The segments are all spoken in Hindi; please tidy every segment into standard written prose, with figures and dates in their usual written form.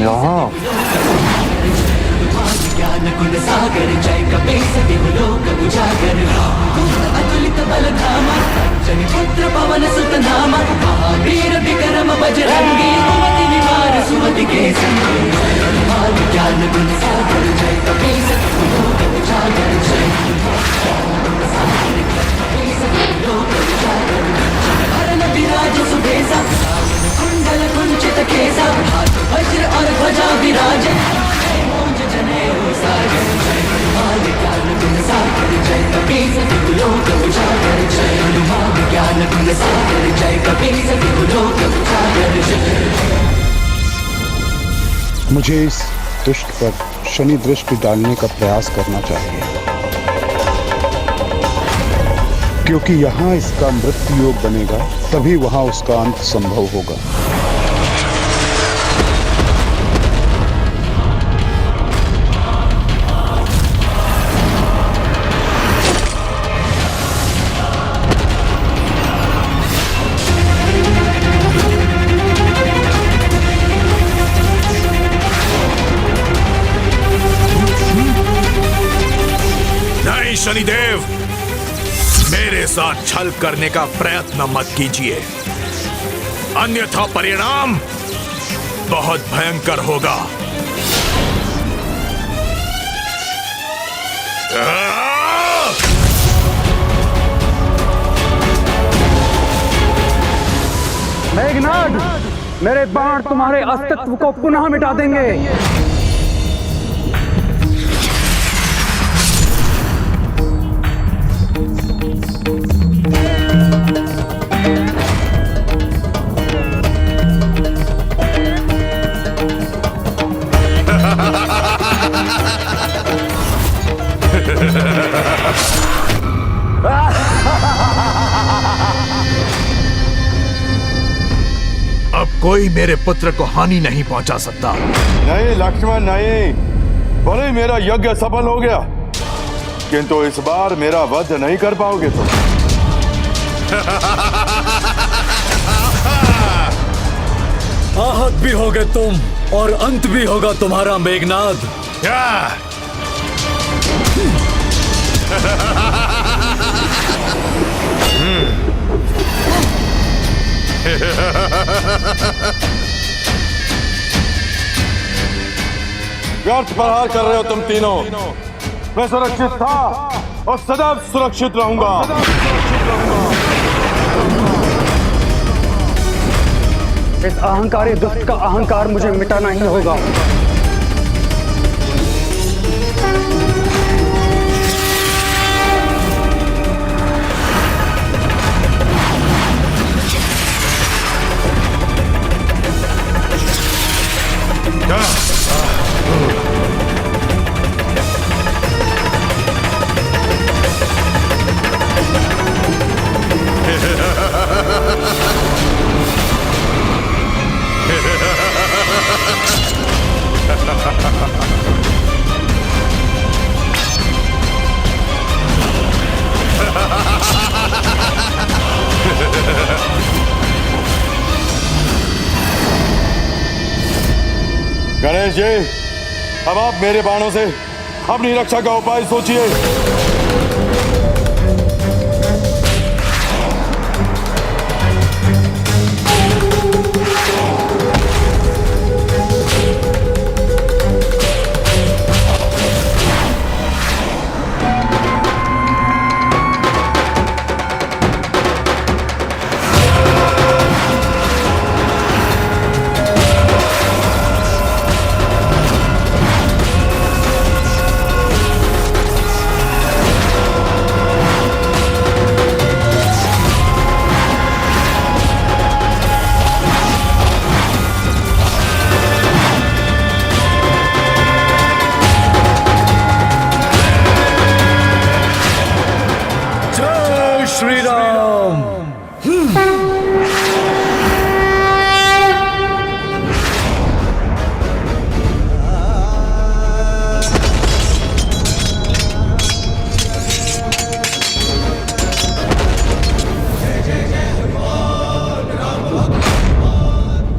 यहाँ ज्ञान गुण सागर जय कपीस दिवलोक उजागर अतुलित बल धामा जन पुत्र पवन सुत नामा महावीर विक्रम बजरंगी सुमति निवार सुमति के संगी ज्ञान गुण सागर जय कपीस दिवलोक उजागर जय हरण विराज सुबेसा कुंडल कुंचित केसा हाथ वज्र और ध्वजा विराजे मुझे इस दुष्ट पर शनि दृष्टि डालने का प्रयास करना चाहिए, क्योंकि यहाँ इसका मृत्यु योग बनेगा, तभी वहाँ उसका अंत संभव होगा। शनिदेव, मेरे साथ छल करने का प्रयत्न मत कीजिए, अन्यथा परिणाम बहुत भयंकर होगा। मेघनाद, मेरे बाण तुम्हारे अस्तित्व को पुनः मिटा देंगे। अब कोई मेरे पुत्र को हानि नहीं पहुंचा सकता। नहीं लक्ष्मण नहीं, भले मेरा यज्ञ सफल हो गया, किंतु इस बार मेरा वध नहीं कर पाओगे तुम। आहत भी होगे तुम और अंत भी होगा तुम्हारा मेघनाद। व्यर्थ प्रहार कर रहे हो तुम तीनों। मैं सुरक्षित था और सदा सुरक्षित रहूंगा। इस अहंकारी दुष्ट का अहंकार मुझे मिटाना ही होगा। गणेश जी, अब आप मेरे बाणों से अपनी रक्षा का उपाय सोचिए।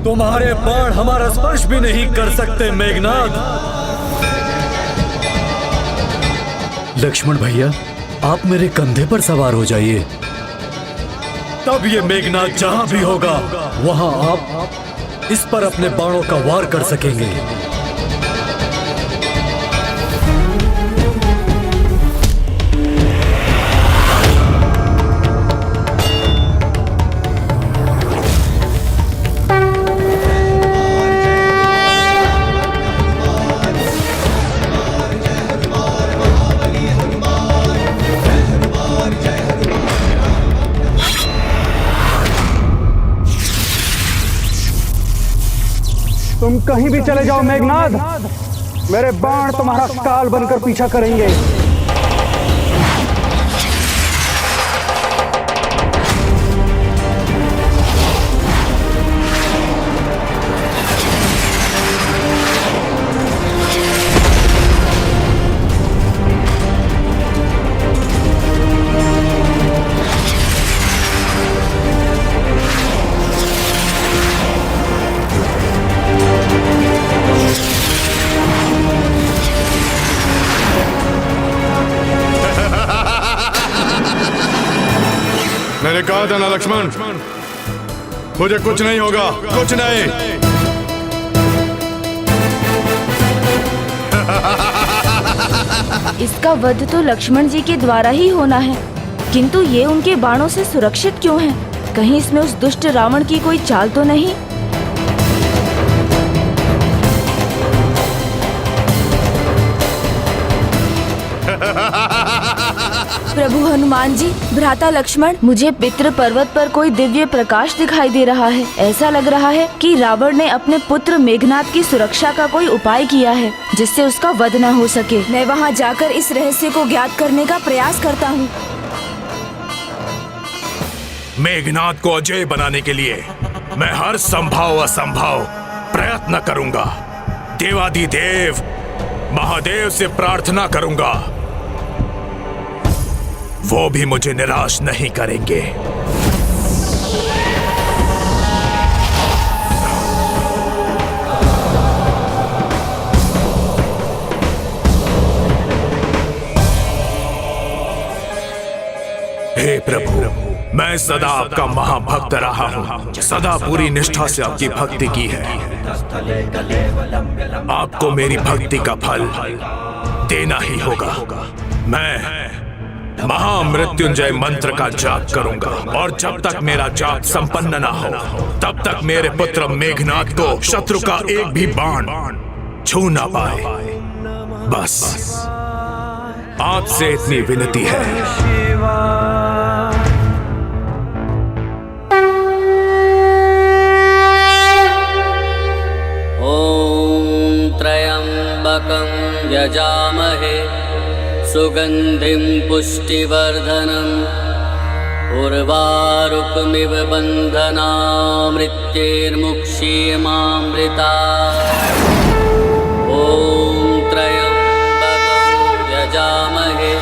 तुम्हारे बाण हमारा स्पर्श भी नहीं कर सकते मेघनाद। लक्ष्मण भैया, आप मेरे कंधे पर सवार हो जाइए, तब ये मेघनाद जहां भी होगा वहां आप इस पर अपने बाणों का वार कर सकेंगे। तुम कहीं भी चले जाओ मेघनाद, मेरे बाण तुम्हारा काल बनकर पीछा करेंगे। मैंने कहा था ना लक्ष्मण, मुझे कुछ नहीं होगा, कुछ नहीं। इसका वध तो लक्ष्मण जी के द्वारा ही होना है, किंतु ये उनके बाणों से सुरक्षित क्यों है? कहीं इसमें उस दुष्ट रावण की कोई चाल तो नहीं? प्रभु हनुमान जी, भ्राता लक्ष्मण, मुझे पितृ पर्वत पर कोई दिव्य प्रकाश दिखाई दे रहा है। ऐसा लग रहा है कि रावण ने अपने पुत्र मेघनाद की सुरक्षा का कोई उपाय किया है, जिससे उसका वध न हो सके। मैं वहां जाकर इस रहस्य को ज्ञात करने का प्रयास करता हूँ। मेघनाद को अजय बनाने के लिए मैं हर संभव असंभव प्रयत्न करूंगा। देवाधिदेव महादेव से प्रार्थना करूंगा, वो भी मुझे निराश नहीं करेंगे। हे प्रभु, मैं सदा आपका महाभक्त रहा हूँ, सदा पूरी निष्ठा से आपकी भक्ति की है। आपको मेरी भक्ति का फल देना ही होगा। मैं महामृत्युंजय मंत्र का जाप करूंगा, और जब तक मेरा जाप संपन्न ना हो तब तक मेरे पुत्र मेघनाद को शत्रु का एक भी बाण छू ना पाए। बस आपसे इतनी विनती है। ओम त्र्यंबकं यजामहे सुगंधिं पुष्टिवर्धनम् उर्वारुकमिव बन्धनामृत्यैर्मुक्षीयमामृता। ॐ त्र्यंबकं यजामहे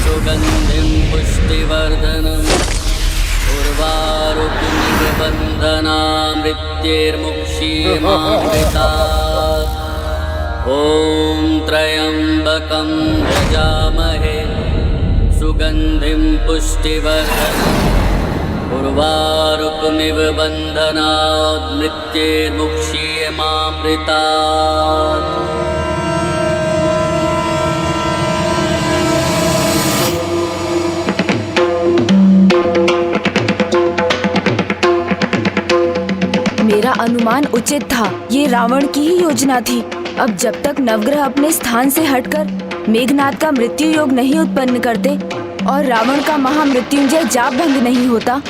सुगंधिं पुष्टिवर्धनम् उर्वारुकमिव बन्धनामृत्यैर्मुक्षीयमामृता। ॐ त्र्यंबकं यजामहे सुगंधिं पुष्टिवर्धनम् उर्वारुकमिव बन्धनात् मृत्यैर्मुक्षीयमामृतात्। मेरा अनुमान उचित था, ये रावण की ही योजना थी। अब जब तक नवग्रह अपने स्थान से हटकर मेघनाद का मृत्यु योग नहीं उत्पन्न करते और रावण का महामृत्युंजय जाप भंग नहीं होता,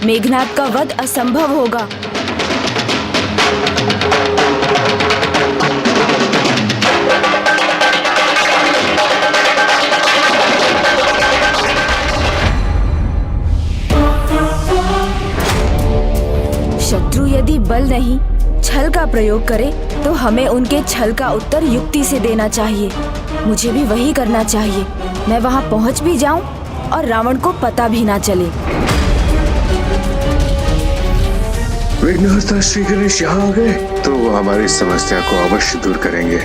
मेघनाद का वध असंभव होगा। शत्रु यदि बल नहीं छल का प्रयोग करे तो हमें उनके छल का उत्तर युक्ति से देना चाहिए। मुझे भी वही करना चाहिए। मैं वहां पहुंच भी जाऊं और रावण को पता भी ना चले। विघ्नहर्ता श्री गणेश यहाँ आ गए तो वो हमारी समस्या को अवश्य दूर करेंगे।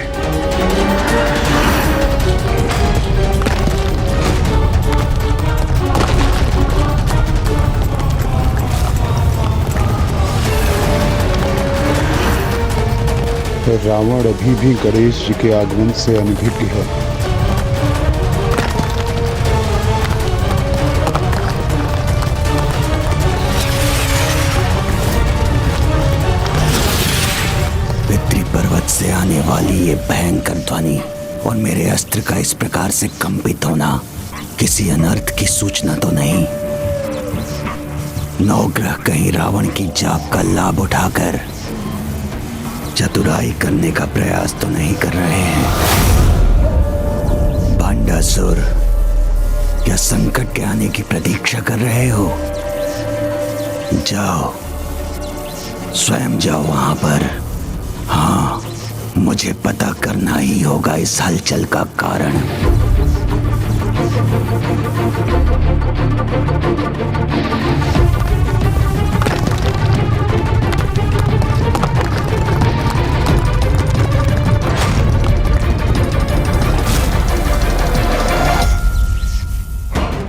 रावण अभी भी गणेश जी के आगमन से अनभिज्ञ है। पितृ पर्वत से आने वाली ये भयंकर ध्वनि और मेरे अस्त्र का इस प्रकार से कंपित होना किसी अनर्थ की सूचना तो नहीं? नवग्रह कहीं रावण की जाप का लाभ उठाकर चतुराई करने का प्रयास तो नहीं कर रहे हैं? भांडासुर, क्या संकट के आने की प्रतीक्षा कर रहे हो? जाओ, स्वयं जाओ वहां पर। हाँ, मुझे पता करना ही होगा इस हलचल का कारण।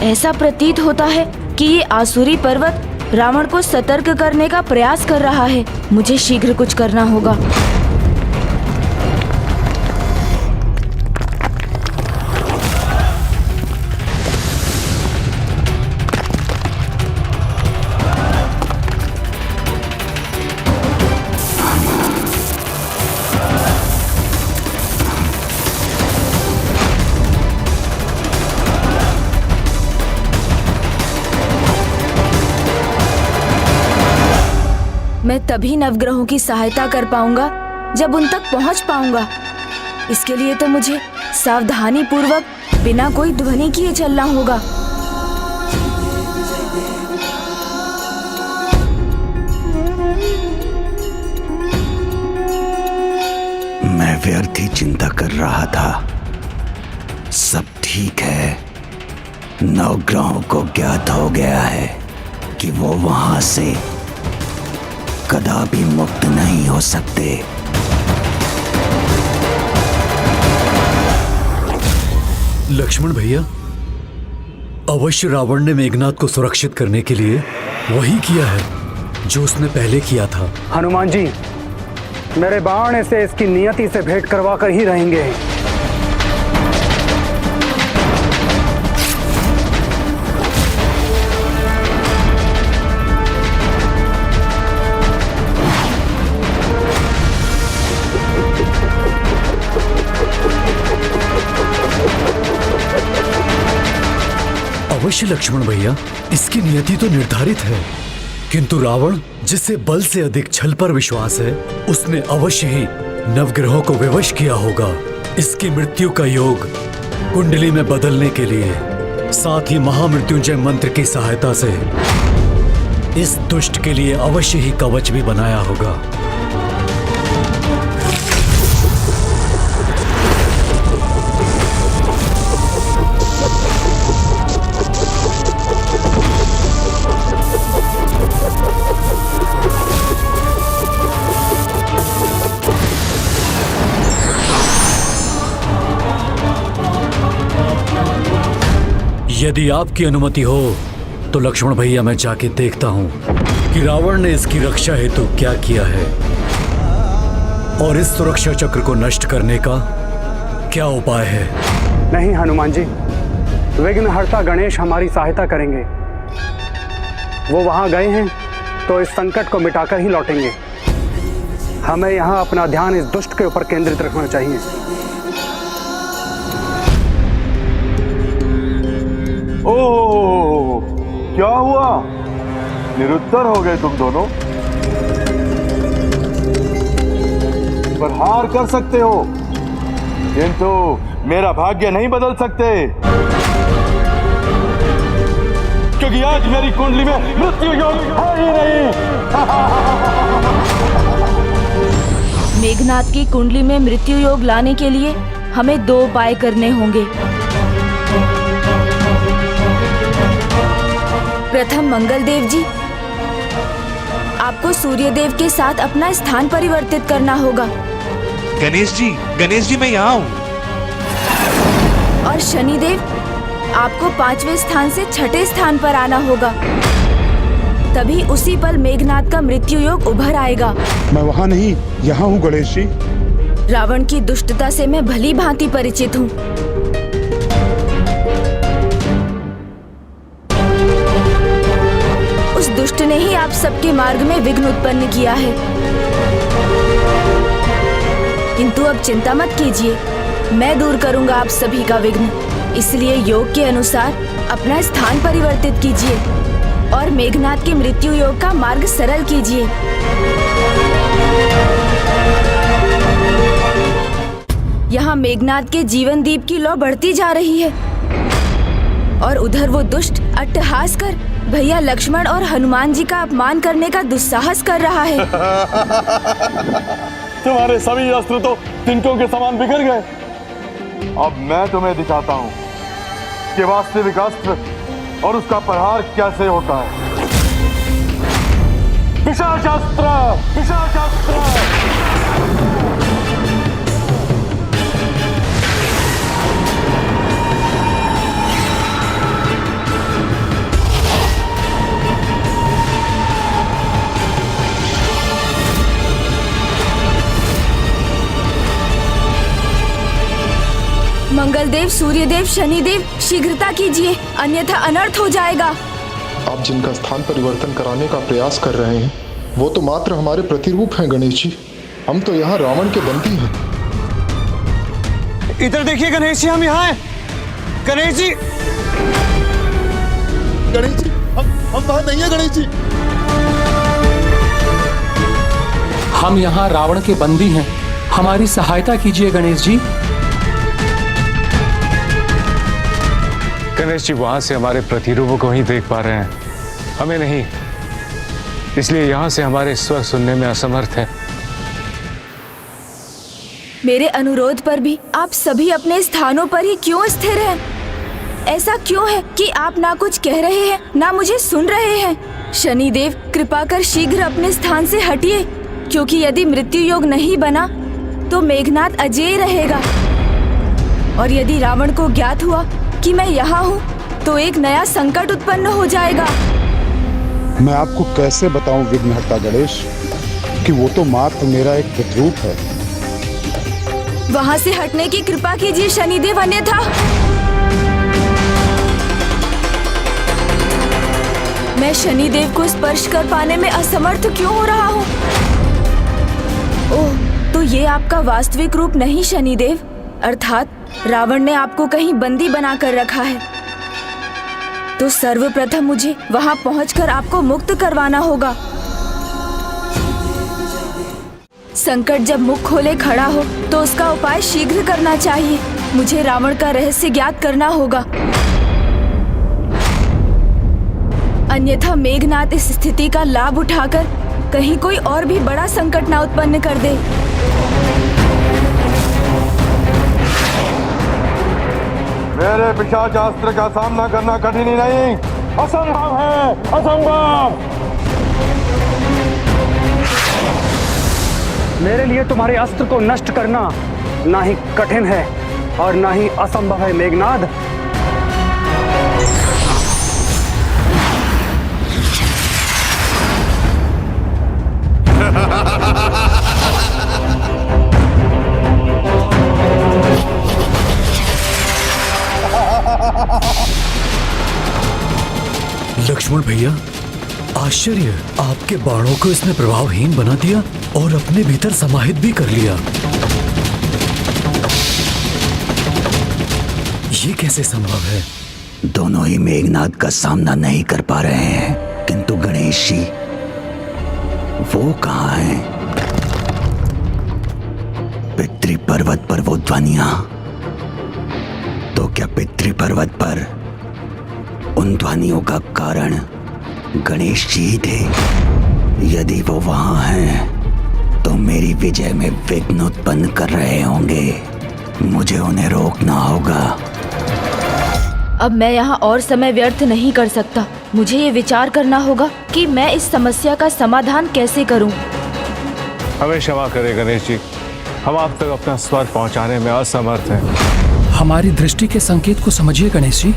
ऐसा प्रतीत होता है कि ये आसुरी पर्वत रावण को सतर्क करने का प्रयास कर रहा है। मुझे शीघ्र कुछ करना होगा। मैं तभी नवग्रहों की सहायता कर पाऊंगा जब उन तक पहुंच पाऊंगा। इसके लिए तो मुझे सावधानी पूर्वक बिना कोई ध्वनि किए चलना होगा। मैं व्यर्थ ही चिंता कर रहा था। सब ठीक है। नवग्रहों को ज्ञात हो गया है कि वो वहां से कदापि मुक्त नहीं हो सकते। लक्ष्मण भैया, अवश्य रावण ने मेघनाद को सुरक्षित करने के लिए वही किया है जो उसने पहले किया था। हनुमान जी, मेरे बाण से इसकी नियति से भेंट करवा कर ही रहेंगे। अवश्य लक्ष्मण भैया, इसकी नियति तो निर्धारित है, किंतु रावण, जिससे बल से अधिक छल पर विश्वास है, उसने अवश्य ही नवग्रहों को विवश किया होगा। इसकी मृत्यु का योग कुंडली में बदलने के लिए, साथ ही महामृत्युंजय मंत्र की सहायता से इस दुष्ट के लिए अवश्य ही कवच भी बनाया होगा। यदि आपकी अनुमति हो तो लक्ष्मण भैया, मैं जाके देखता हूं कि रावण ने इसकी रक्षा हेतु क्या किया है और इस सुरक्षा चक्र को नष्ट करने का क्या उपाय है। नहीं हनुमान जी, विघ्नहर्ता गणेश हमारी सहायता करेंगे। वो वहां गए हैं तो इस संकट को मिटाकर ही लौटेंगे। हमें यहाँ अपना ध्यान इस दुष्ट के ऊपर केंद्रित रखना चाहिए। ओह, क्या हुआ? निरुत्तर हो गए तुम दोनों। पर हार कर सकते हो, किंतु मेरा भाग्य नहीं बदल सकते, क्योंकि आज मेरी कुंडली में मृत्यु योग है ही नहीं। मेघनाद की कुंडली में मृत्यु योग लाने के लिए हमें 2 उपाय करने होंगे। प्रथम, मंगल देव जी, आपको सूर्यदेव के साथ अपना स्थान परिवर्तित करना होगा। गणेश जी मैं यहाँ हूँ। और शनिदेव, आपको 5वें स्थान से 6ठे स्थान पर आना होगा। तभी उसी पल मेघनाद का मृत्यु योग उभर आएगा। मैं वहाँ नहीं, यहाँ हूँ गणेश जी। रावण की दुष्टता से मैं भली भांति परिचित हूँ। उस दुष्ट ने ही आप सबके मार्ग में विघ्न उत्पन्न किया है। किंतु अब चिंता मत कीजिए, मैं दूर करूंगा आप सभी का विघ्न। इसलिए योग के अनुसार अपना स्थान परिवर्तित कीजिए और मेघनाद के मृत्यु योग का मार्ग सरल कीजिए। यहाँ मेघनाद के जीवन दीप की लौ बढ़ती जा रही है और उधर वो दुष्ट अट्टहास कर भैया लक्ष्मण और हनुमान जी का अपमान करने का दुस्साहस कर रहा है। तुम्हारे सभी अस्त्र तो तिनकों के समान बिखर गए। अब मैं तुम्हें दिखाता हूँ कि वास्तविक अस्त्र और उसका प्रहार कैसे होता है। पिशाचास्त्र, पिशाचास्त्र। मंगलदेव, सूर्यदेव, शनिदेव, शीघ्रता कीजिए, अन्यथा अनर्थ हो जाएगा। आप जिनका स्थान परिवर्तन कराने का प्रयास कर रहे हैं वो तो मात्र हमारे प्रतिरूप हैं गणेश जी। हम तो यहाँ रावण के बंदी हैं। इधर देखिए गणेश जी, हम यहाँ हैं। गणेश जी, हम वहाँ नहीं है गणेश जी। हम यहाँ रावण के बंदी हैं, हमारी सहायता कीजिए गणेश जी। गणेश जी वहां से हमारे प्रतिरूपों को ही देख पा रहे हैं, हमें नहीं। इसलिए यहाँ से हमारे स्वर सुनने में असमर्थ है। मेरे अनुरोध पर भी आप सभी अपने स्थानों पर ही क्यों स्थिर हैं? ऐसा क्यों है कि आप ना कुछ कह रहे हैं ना मुझे सुन रहे हैं? शनिदेव, कृपा कर शीघ्र अपने स्थान से हटिए, क्योंकि यदि मृत्यु योग नहीं बना तो मेघनाद अजेय रहेगा। और यदि रावण को ज्ञात हुआ कि मैं यहाँ हूँ तो एक नया संकट उत्पन्न हो जाएगा। मैं आपको कैसे बताऊं विघ्नहर्ता गणेश कि वो तो मात्र मेरा एक प्रतिरूप है। वहाँ से हटने की कृपा कीजिए शनिदेव, अन्यथा मैं शनिदेव को स्पर्श कर पाने में असमर्थ क्यों हो रहा हूँ? ओह, तो ये आपका वास्तविक रूप नहीं शनिदेव, अर्थात रावण ने आपको कहीं बंदी बना कर रखा है। तो सर्वप्रथम मुझे वहां पहुंचकर आपको मुक्त करवाना होगा। संकट जब मुख खोले खड़ा हो तो उसका उपाय शीघ्र करना चाहिए। मुझे रावण का रहस्य ज्ञात करना होगा, अन्यथा मेघनाद इस स्थिति का लाभ उठाकर कहीं कोई और भी बड़ा संकट ना उत्पन्न कर दे। मेरे पिशाचास्त्र का सामना करना कठिन ही नहीं, असंभव है, असंभव। मेरे लिए तुम्हारे अस्त्र को नष्ट करना ना ही कठिन है और ना ही असंभव है मेघनाद। लक्ष्मण भैया, आश्चर्य, आपके बाणों को इसने प्रभावहीन बना दिया और अपने भीतर समाहित भी कर लिया। ये कैसे संभव है? दोनों ही मेघनाद का सामना नहीं कर पा रहे हैं, किंतु गणेश जी वो कहाँ हैं? पितृ पर्वत पर वो ध्वनियां, तो क्या पितृ पर्वत पर उन ध्वनियों का कारण गणेश जी ही थे? यदि वो वहां हैं तो मेरी विजय में विघ्न उत्पन्न कर रहे होंगे। मुझे उन्हें रोकना होगा। अब मैं यहाँ और समय व्यर्थ नहीं कर सकता। मुझे ये विचार करना होगा कि मैं इस समस्या का समाधान कैसे करूं। हमें क्षमा करें गणेश जी, हम आप तक अपना स्वर पहुंचाने में असमर्थ हैं। हमारी दृष्टि के संकेत को समझिए गणेश जी।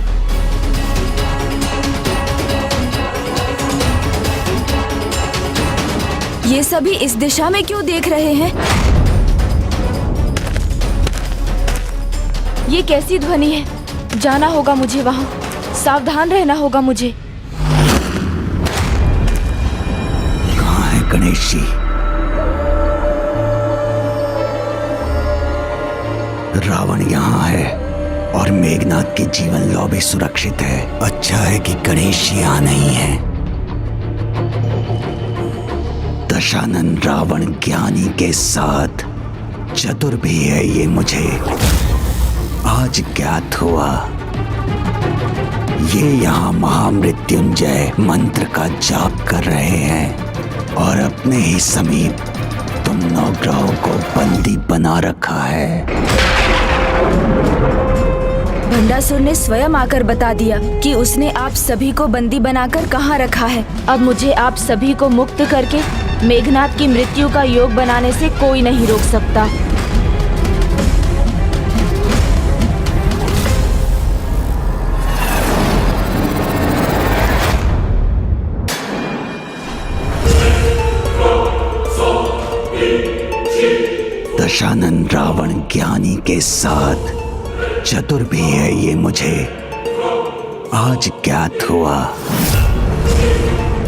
ये सभी इस दिशा में क्यों देख रहे हैं? ये कैसी ध्वनि है? जाना होगा मुझे वहाँ, सावधान रहना होगा मुझे। कहाँ है गणेश जी? रावण यहाँ है और मेघनाथ की जीवन लौ भी सुरक्षित है। अच्छा है कि गणेश जी यहाँ नहीं है। दशानन रावण ज्ञानी के साथ चतुर भी है, ये मुझे आज ज्ञात हुआ। ये यहाँ महामृत्युंजय मंत्र का जाप कर रहे हैं और अपने ही समीप तुम नवग्रहों को बंदी बना रखा है। भंडासुर ने स्वयं आकर बता दिया कि उसने आप सभी को बंदी बनाकर कहाँ रखा है। अब मुझे आप सभी को मुक्त करके मेघनाथ की मृत्यु का योग बनाने से कोई नहीं रोक सकता। दशानन रावण ज्ञानी के साथ चतुर भी है, ये मुझे आज ज्ञात हुआ।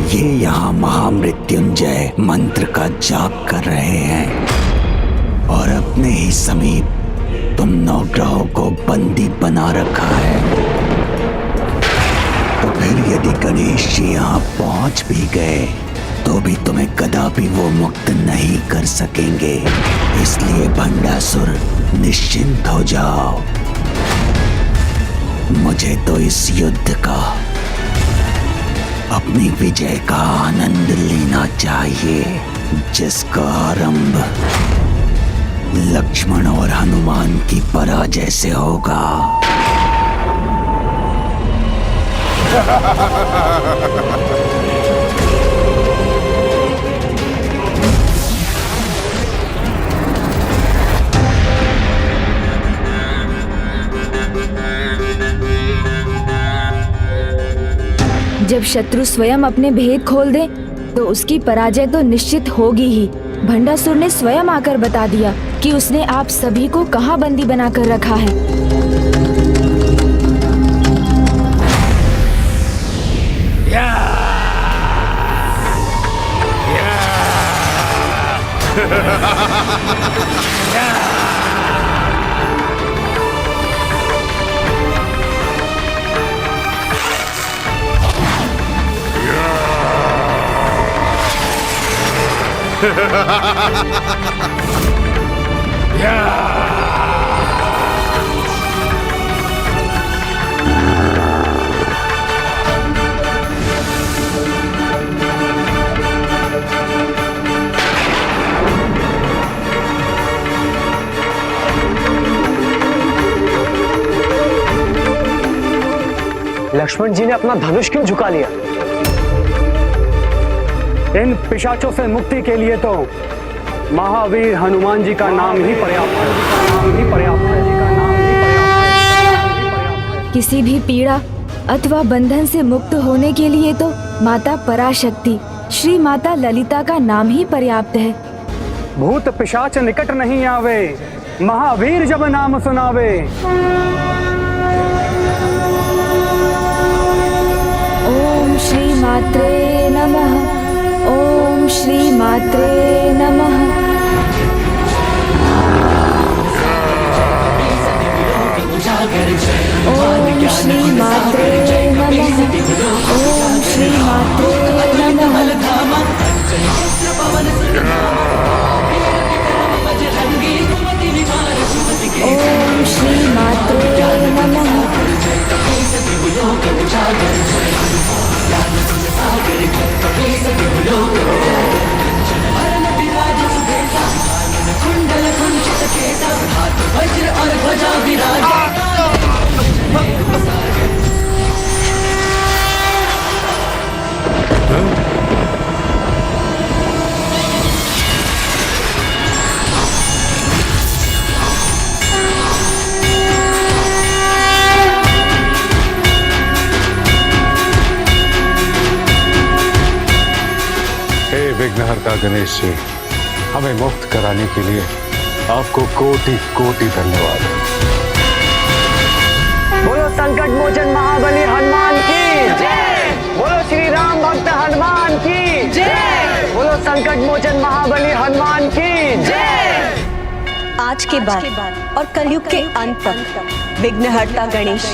ये यहाँ महामृत्युंजय मंत्र का जाप कर रहे हैं और अपने ही समीप तुम नवग्रहों को बंदी बना रखा है। तो फिर यदि गणेश जी यहाँ पहुंच भी गए तो भी तुम्हें कदापि वो मुक्त नहीं कर सकेंगे। इसलिए भंडासुर निश्चिंत हो जाओ। मुझे तो इस युद्ध का, अपनी विजय का आनंद लेना चाहिए, जिसका आरंभ लक्ष्मण और हनुमान की पराजय से होगा। जब शत्रु स्वयं अपने भेद खोल दे तो उसकी पराजय तो निश्चित होगी ही। भंडासुर ने स्वयं आकर बता दिया कि उसने आप सभी को कहाँ बंदी बनाकर रखा है। लक्ष्मण जी ने अपना धनुष क्यों झुका लिया? इन पिशाचों से मुक्ति के लिए तो महावीर हनुमान जी का नाम ही पर्याप्त है। किसी भी पीड़ा अथवा बंधन से मुक्त होने के लिए तो माता पराशक्ति श्री माता ललिता का नाम ही पर्याप्त है। भूत पिशाच निकट नहीं आवे, महावीर जब नाम सुनावे। ओम श्री मात्रे नमः। ओम श्री मात्रे नमः। ओम श्री मात्रे नमः। ओम श्री मात्रे नमः। ओम श्री मात्रे नमः। विघ्नहर्ता गणेश जी, हमें मुक्त कराने के लिए आपको कोटि कोटि धन्यवाद। बोलो संकट मोचन महाबली हनुमान की जय। बोलो श्री राम भक्त हनुमान की जय। बोलो संकट मोचन महाबली हनुमान की जय। आज के बाद और कलयुग के अंत तक विघ्नहर्ता गणेश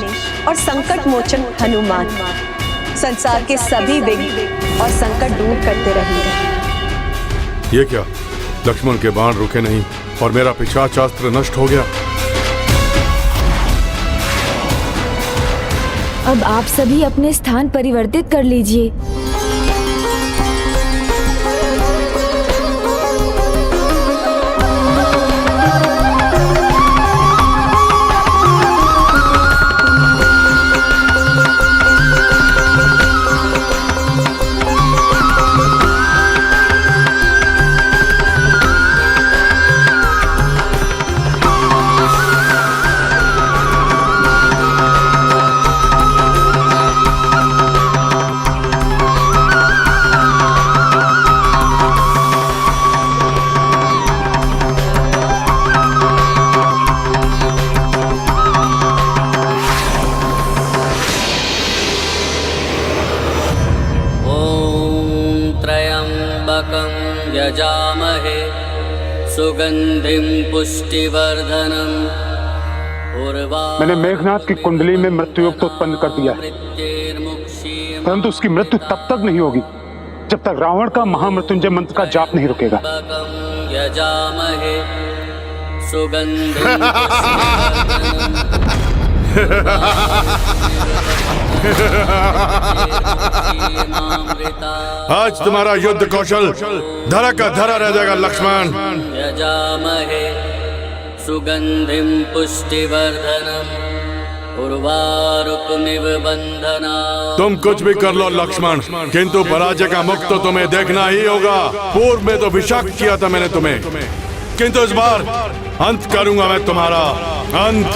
और संकट मोचन हनुमान संसार के सभी विघ्न और संकट दूर करते रहेंगे। ये क्या, लक्ष्मण के बाण रुके नहीं और मेरा पिशाचास्त्र नष्ट हो गया। अब आप सभी अपने स्थान परिवर्तित कर लीजिए। यजामहे सुगंधिं पुष्टिवर्धनम्। मैंने मेघनाथ की कुंडली में मृत्यु योग तो उत्पन्न कर दिया है, परंतु उसकी मृत्यु तब तक नहीं होगी जब तक रावण का महामृत्युंजय मंत्र का जाप नहीं रुकेगा। यजामहे सुगंधिं आज तुम्हारा युद्ध कौशल धरा का धरा रह जाएगा लक्ष्मण। यजामहे सुगंधिं पुष्टिवर्धनम् उर्वारुकमिव बन्धनात्। तुम कुछ भी कर लो लक्ष्मण, किंतु पराजय का मुख तो तुम्हें देखना ही होगा। पूर्व में तो विषाक्त किया था मैंने तुम्हें, किंतु इस बार अंत करूंगा मैं तुम्हारा अंत।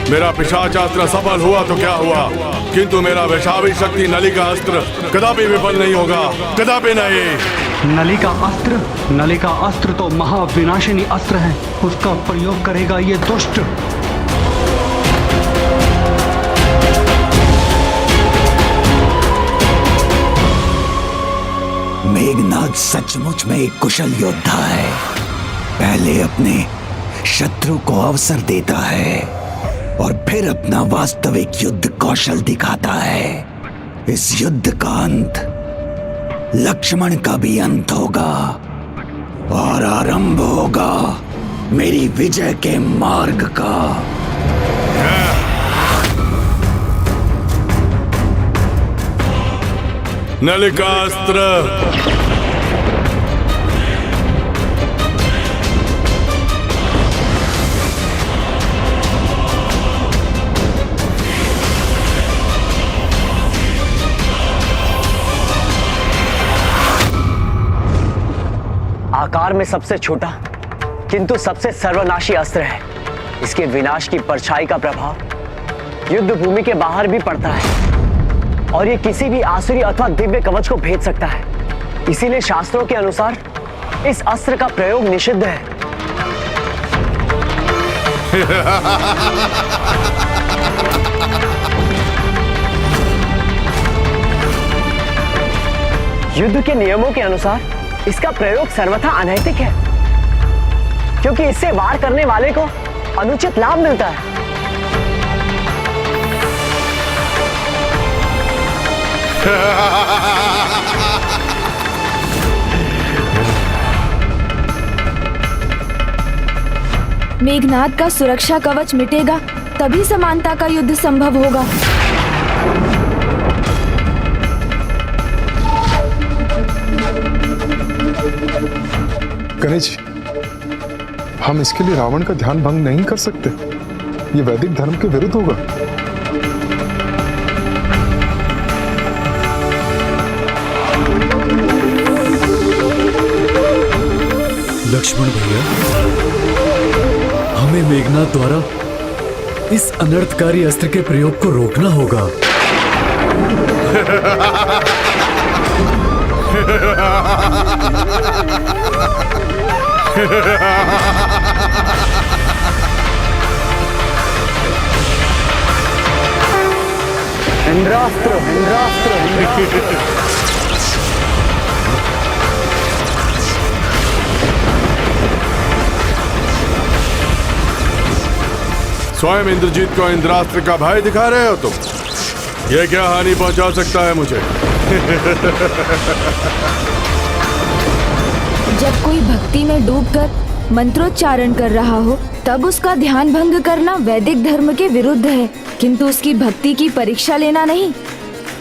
मेरा पिशाचास्त्र सफल हुआ तो क्या हुआ, किंतु मेरा वैशावी शक्ति नलिका अस्त्र कदापि विफल नहीं होगा, कदापि नहीं। नलिका अस्त्र तो महाविनाशिनी अस्त्र है, उसका प्रयोग करेगा ये दुष्ट। मेघनाथ सचमुच में एक कुशल योद्धा है। पहले अपने शत्रु को अवसर देता है और फिर अपना वास्तविक युद्ध कौशल दिखाता है। इस युद्ध का अंत लक्ष्मण का भी अंत होगा और आरंभ होगा मेरी विजय के मार्ग का। नलिकास्त्र आकार में सबसे छोटा किंतु सबसे सर्वनाशी अस्त्र है। इसके विनाश की परछाई का प्रभाव युद्ध भूमि के बाहर भी पड़ता है और ये किसी भी आसुरी अथवा दिव्य कवच को भेद सकता है। इसीलिए शास्त्रों के अनुसार इस अस्त्र का प्रयोग निषिद्ध है। युद्ध के नियमों के अनुसार इसका प्रयोग सर्वथा अनैतिक है, क्योंकि इससे वार करने वाले को अनुचित लाभ मिलता है। मेघनाथ का सुरक्षा कवच मिटेगा तभी समानता का युद्ध संभव होगा। गणेश जी, हम इसके लिए रावण का ध्यान भंग नहीं कर सकते। ये वैदिक धर्म के विरुद्ध होगा। लक्ष्मण भैया, हमें मेघनाथ द्वारा इस अनर्थकारी अस्त्र के प्रयोग को रोकना होगा। इंद्रास्त्र, इंद्रास्त्र, स्वयं इंद्रजीत को इंद्रास्त्र का भय दिखा रहे हो तुम? ये क्या हानि पहुंचा सकता है मुझे? जब कोई भक्ति में डूबकर मंत्रोच्चारण कर रहा हो तब उसका ध्यान भंग करना वैदिक धर्म के विरुद्ध है, किंतु उसकी भक्ति की परीक्षा लेना नहीं,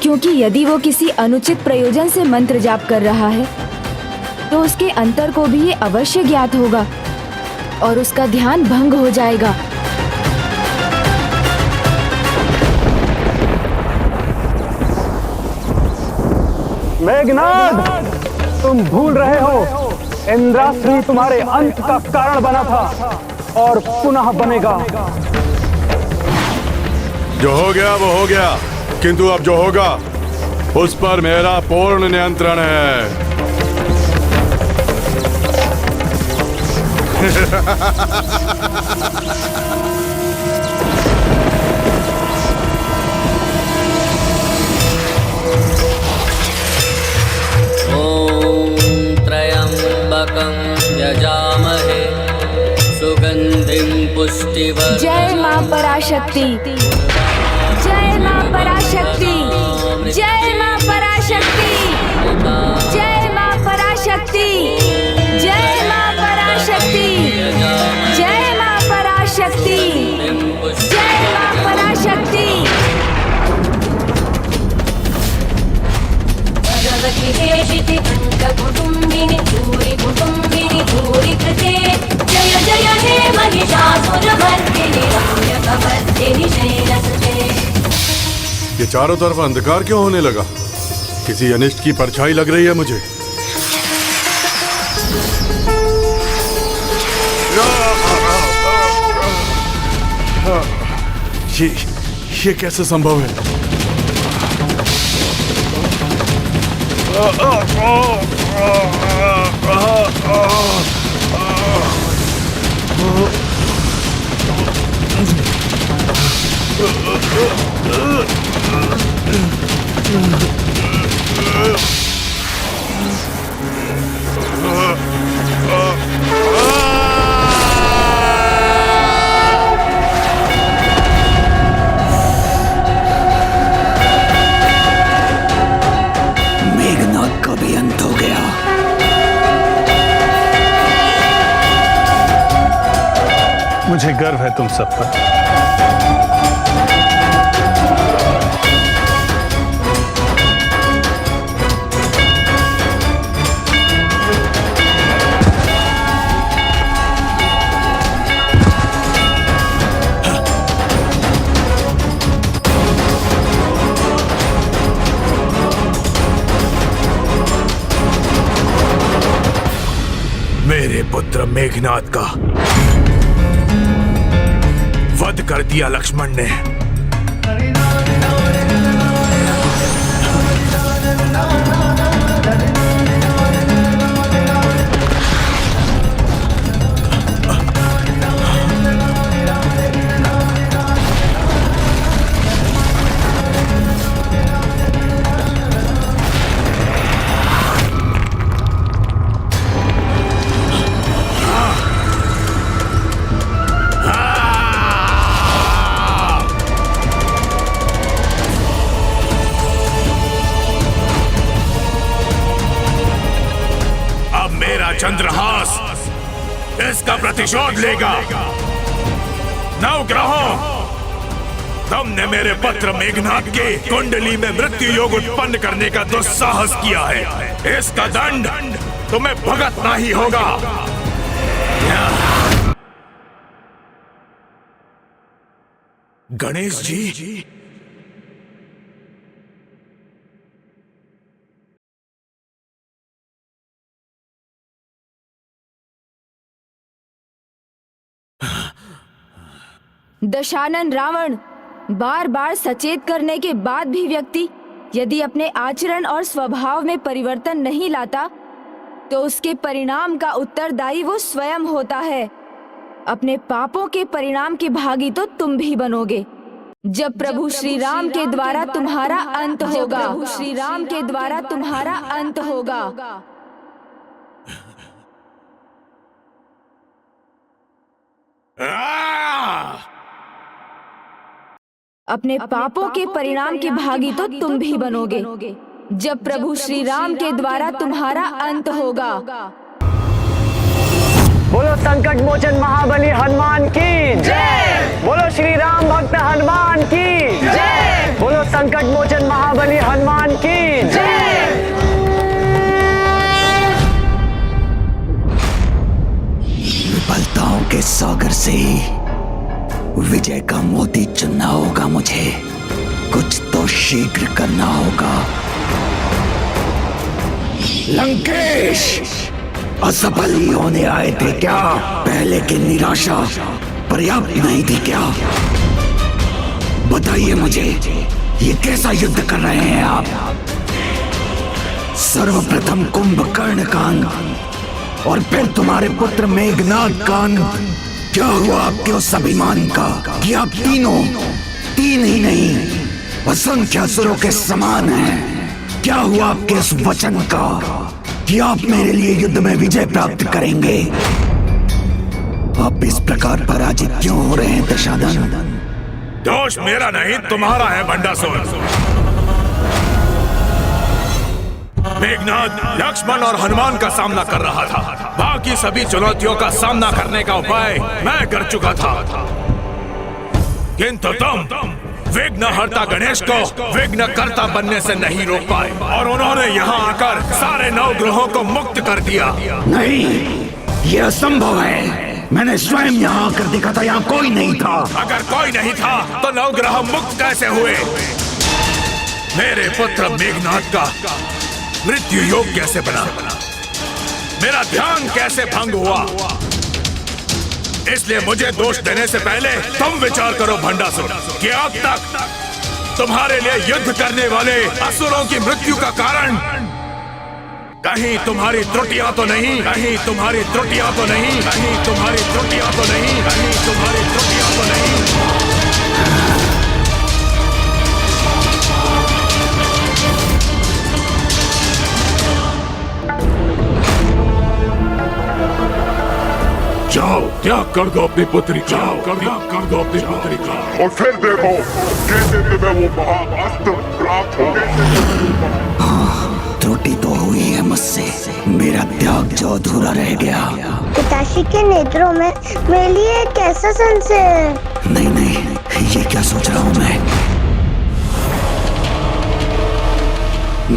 क्योंकि यदि वो किसी अनुचित प्रयोजन से मंत्र जाप कर रहा है तो उसके अंतर को भी ये अवश्य ज्ञात होगा और उसका ध्यान भंग हो जाएगा। मेघनाद, तुम भूल रहे हो इंद्रास्त्र ही तुम्हारे अंत का कारण बना था और पुनः बनेगा। जो हो गया वो हो गया, किंतु अब जो होगा उस पर मेरा पूर्ण नियंत्रण है। यजामहे सुगंधिं पुष्टिवर्धनम्। जय मां पराशक्ति, जय मां पराशक्ति, जय मां पराशक्ति, जय मां पराशक्ति, जय मां पराशक्ति, जय मां पराशक्ति, जय मां पराशक्ति। भगवति देशिति कुटुंबिनी भूरि कुटुंबिनी भूरि कृते जय जय हे महिषासुरमर्दिनी रम्यकवर्दिनी शैलसुते। ये चारों तरफ अंधकार क्यों होने लगा? किसी अनिष्ट की परछाई लग रही है मुझे। ये कैसे संभव है? मेघनाद का भी अंत हो गया। मुझे गर्व है तुम सब पर। मेरे पुत्र मेघनाद का वध कर दिया लक्ष्मण ने। चंद्रहास इसका प्रतिशोध लेगा। नवग्रहों, तुमने मेरे पुत्र मेघनाद के कुंडली में मृत्यु योग उत्पन्न करने का दुस्साहस किया है। इसका दंड तुम्हें भुगतना ही होगा। गणेश जी, दशानन रावण, बार बार सचेत करने के बाद भी व्यक्ति यदि अपने आचरण और स्वभाव में परिवर्तन नहीं लाता तो उसके परिणाम का उत्तरदायी वो स्वयं होता है। अपने पापों के परिणाम के भागी तो तुम भी बनोगे जब प्रभु श्री राम के द्वारा तुम्हारा अंत होगा। प्रभु श्री राम के द्वारा तुम्हारा अंत होगा। अपने पापों के परिणाम के भागी तो तुम भी बनोगे जब प्रभु श्री राम के द्वारा तुम्हारा अंत होगा। बोलो संकट मोचन महाबली हनुमान की जय। बोलो श्री राम भक्त हनुमान की जय। बोलो संकट मोचन महाबली हनुमान की जय। विफलताओं के सागर से विजय का मोती चुनना होगा मुझे। कुछ तो शीघ्र करना होगा। लंकेश असफल ही होने आए थे क्या? पहले की निराशा पर्याप्त नहीं थी क्या? बताइए मुझे, ये कैसा युद्ध कर रहे हैं आप? सर्वप्रथम कुंभकर्ण का अंत और फिर तुम्हारे पुत्र मेघनाद का अंत। क्या हुआ आपके उस अभिमान का कि आप तीनों, तीन ही नहीं असंख्य असुरों के समान हैं? क्या हुआ आपके उस वचन का कि आप मेरे लिए युद्ध में विजय प्राप्त करेंगे? आप इस प्रकार पराजित क्यों हो रहे हैं दशानन? दोष मेरा नहीं तुम्हारा है भंडासुर। मेघनाद लक्ष्मण और हनुमान का सामना कर रहा था। बाकी सभी चुनौतियों का सामना करने का उपाय मैं कर चुका था, किंतु तुम विघ्नहर्ता गणेश को विघ्नकर्ता बनने से नहीं रोक पाए और उन्होंने यहाँ आकर सारे 9 ग्रहों को मुक्त कर दिया। नहीं, ये असंभव है। मैंने स्वयं यहाँ आकर देखा था, यहाँ कोई नहीं था। अगर कोई नहीं था तो 9 ग्रह मुक्त कैसे हुए? मेरे पुत्र मेघनाद का मृत्यु योग कैसे बना? मेरा ध्यान कैसे भंग हुआ? इसलिए मुझे दोष देने से पहले तुम विचार करो भंडासुर कि अब तक तुम्हारे लिए युद्ध करने वाले असुरों की मृत्यु का कारण कहीं तुम्हारी त्रुटियां तो नहीं, कहीं तुम्हारी त्रुटियां तो नहीं, कहीं तुम्हारी त्रुटियां तो नहीं, कहीं तुम्हारी त्रुटियां तो नहीं। जाओ, त्याग कर दो अपनी पुत्री का, त्याग कर दो अपनी पुत्री का। और फिर देखो कैसे तुम्हें वो महाअस्त्र प्राप्त हो। त्रुटि तो हुई है मुझसे, मेरा त्याग जो अधूरा रह गया। पिताश्री के नेत्रों में मेरे लिए कैसा संशय है? नहीं नहीं, ये क्या सोच रहा हूँ मैं?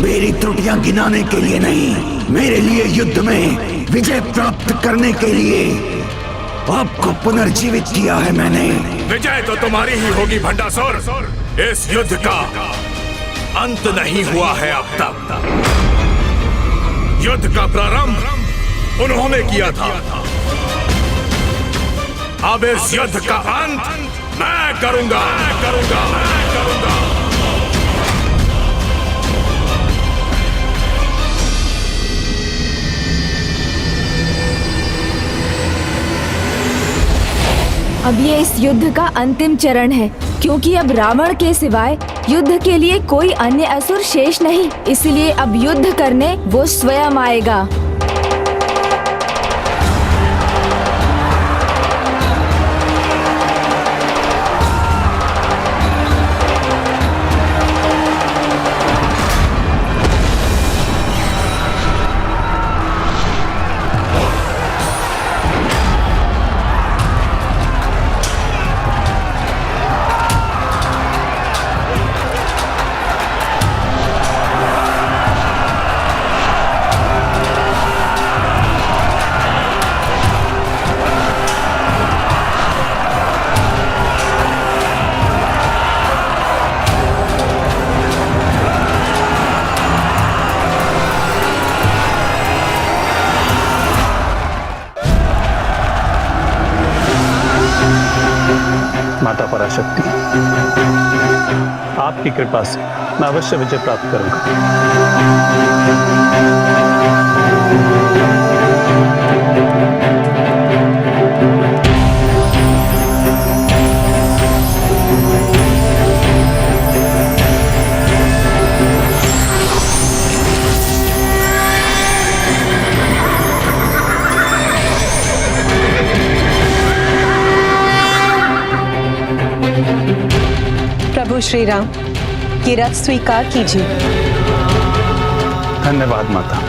मेरी त्रुटियां गिनाने के लिए नहीं, मेरे लिए युद्ध में विजय प्राप्त करने के लिए आपको पुनर्जीवित किया है मैंने। विजय तो तुम्हारी ही होगी भंडासुर। इस युद्ध का अंत नहीं हुआ है अब तक। युद्ध का प्रारंभ उन्होंने किया था, अब इस युद्ध का अंत मैं करूंगा, मैं करूंगा, मैं करूंगा। अब ये इस युद्ध का अंतिम चरण है, क्योंकि अब रावण के सिवाय युद्ध के लिए कोई अन्य असुर शेष नहीं। इसलिए अब युद्ध करने वो स्वयं आएगा। माता पराशक्ति, आपकी कृपा से मैं अवश्य विजय प्राप्त करूंगा। प्रभु श्री राम, ये रथ स्वीकार कीजिए। धन्यवाद माता।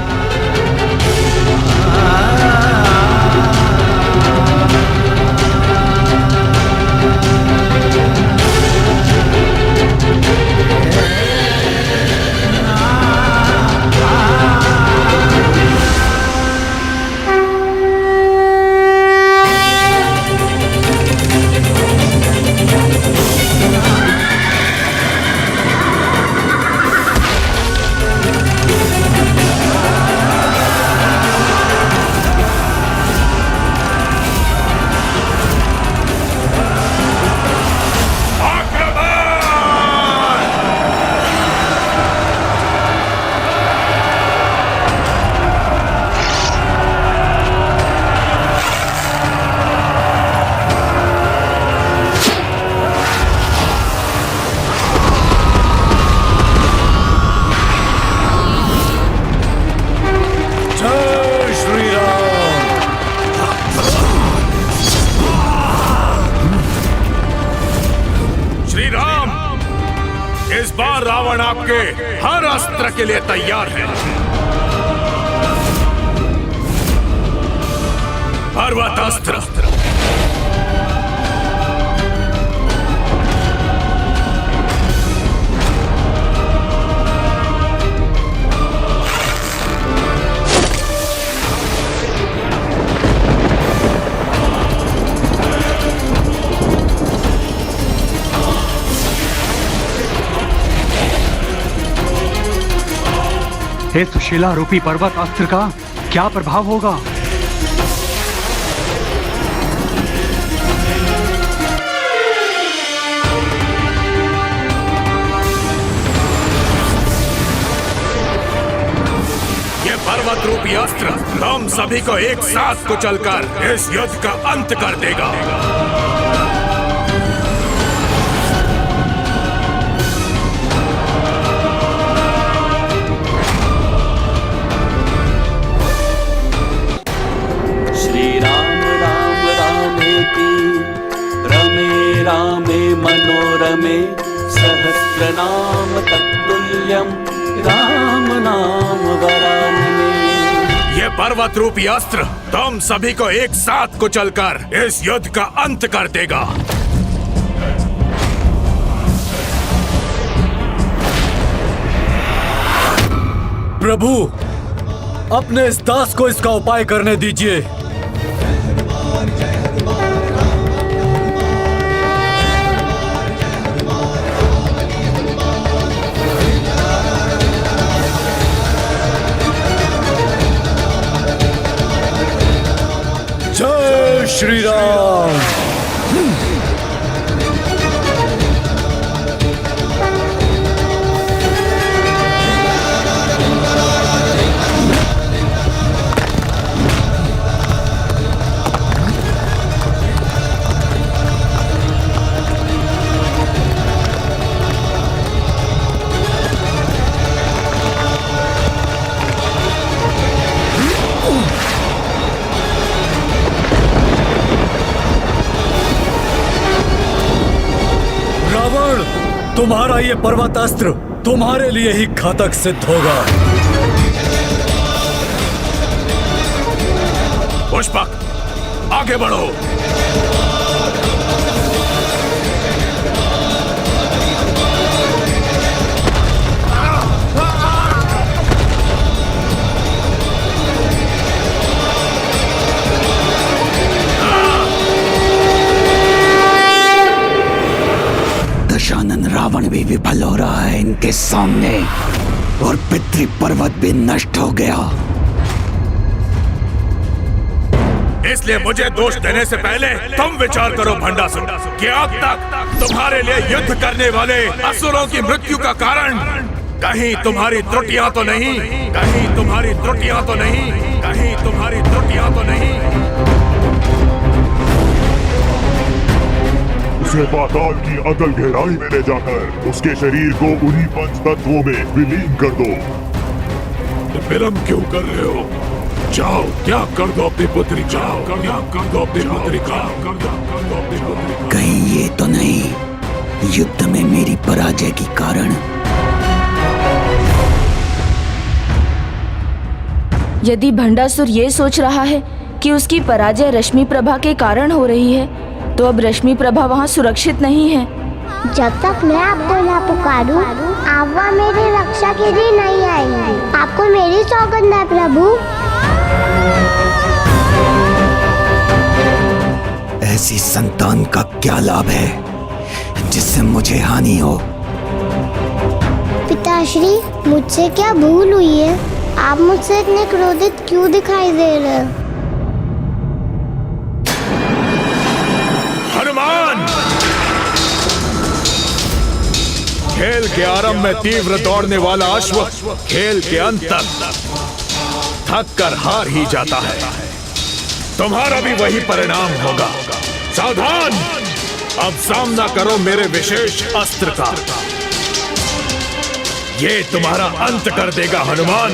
इस बार रावण आपके हर अस्त्र के लिए तैयार है। पर्वत अस्त्र, हे सुशीला रूपी पर्वत अस्त्र का क्या प्रभाव होगा? ये पर्वत रूपी अस्त्र हम सभी को एक साथ कुचलकर इस युद्ध का अंत कर देगा। रमे रामे मनोरमे सहस्रनाम तत्तुल्यं राम नाम वरानने। ये पर्वत रूपी अस्त्र तुम सभी को एक साथ कुचलकर इस युद्ध का अंत कर देगा। प्रभु, अपने इस दास को इसका उपाय करने दीजिए। जय श्री राम। तुम्हारा ये पर्वतास्त्र तुम्हारे लिए ही घातक सिद्ध होगा। पुष्पक, आगे बढ़ो। दशानन रावण भी विफल हो रहा है इनके सामने और पितृ पर्वत भी नष्ट हो गया। इसलिए मुझे दोष देने से पहले तुम विचार करो भंडासुर कि अब तक तुम्हारे लिए युद्ध करने वाले असुरों की मृत्यु का कारण कहीं तुम्हारी त्रुटियां तो नहीं, कहीं तुम्हारी त्रुटियां तो नहीं, कहीं तुम्हारी त्रुटियां तो नहीं। उसे पाताल की अतल गहराई में ले जाकर उसके शरीर को उन्हीं पंच तत्वों में विलीन कर दो। विलंब क्यों कर रहे हो? जाओ, क्या कर दो अपनी पुत्री, जाओ, क्या कर दो अपनी पुत्री का, कर दो अपनी पुत्री का। कहीं ये तो नहीं युद्ध में मेरी पराजय के कारण? यदि भंडासुर ये सोच रहा है कि उसकी पराजय रश्मि प्रभा के कारण हो रही है, तो अब रश्मि प्रभा वहाँ सुरक्षित नहीं है। जब तक मैं आपको ना पुकारूं, आप वहाँ मेरी रक्षा के लिए नहीं आएंगे। आपको मेरी सौगंध है प्रभु। ऐसी संतान का क्या लाभ है जिससे मुझे हानि हो? पिताश्री, मुझसे क्या भूल हुई है? आप मुझसे इतने क्रोधित क्यों दिखाई दे रहे हैं? हनुमान! खेल के आरंभ में तीव्र दौड़ने वाला अश्व खेल के अंत तक थक कर हार ही जाता है। तुम्हारा भी वही परिणाम होगा। सावधान! अब सामना करो मेरे विशेष अस्त्र का। ये तुम्हारा अंत कर देगा हनुमान।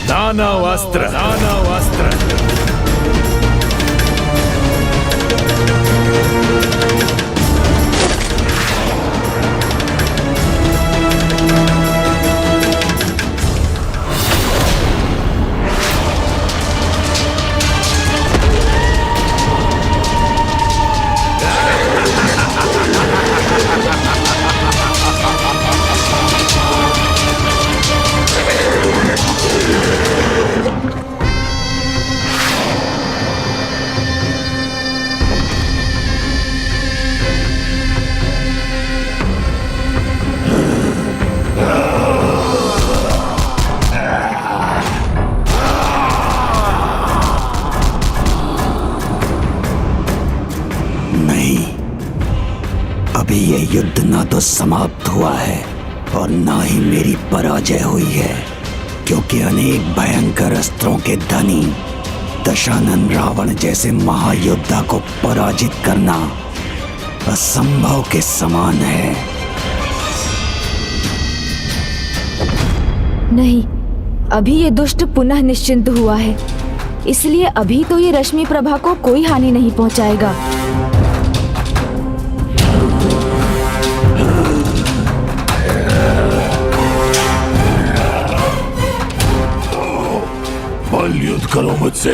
दानव अस्त्र, दानव अस्त्र। अभी ये युद्ध ना तो समाप्त हुआ है और ना ही मेरी पराजय हुई है, क्योंकि अनेक भयंकर अस्त्रों के धनी दशानन रावण जैसे महायोद्धा को पराजित करना असंभव के समान है। नहीं, अभी ये दुष्ट पुनः निश्चिंत हुआ है, इसलिए अभी तो ये रश्मि प्रभा को कोई हानि नहीं पहुंचाएगा। बल युद्ध करो मुझसे।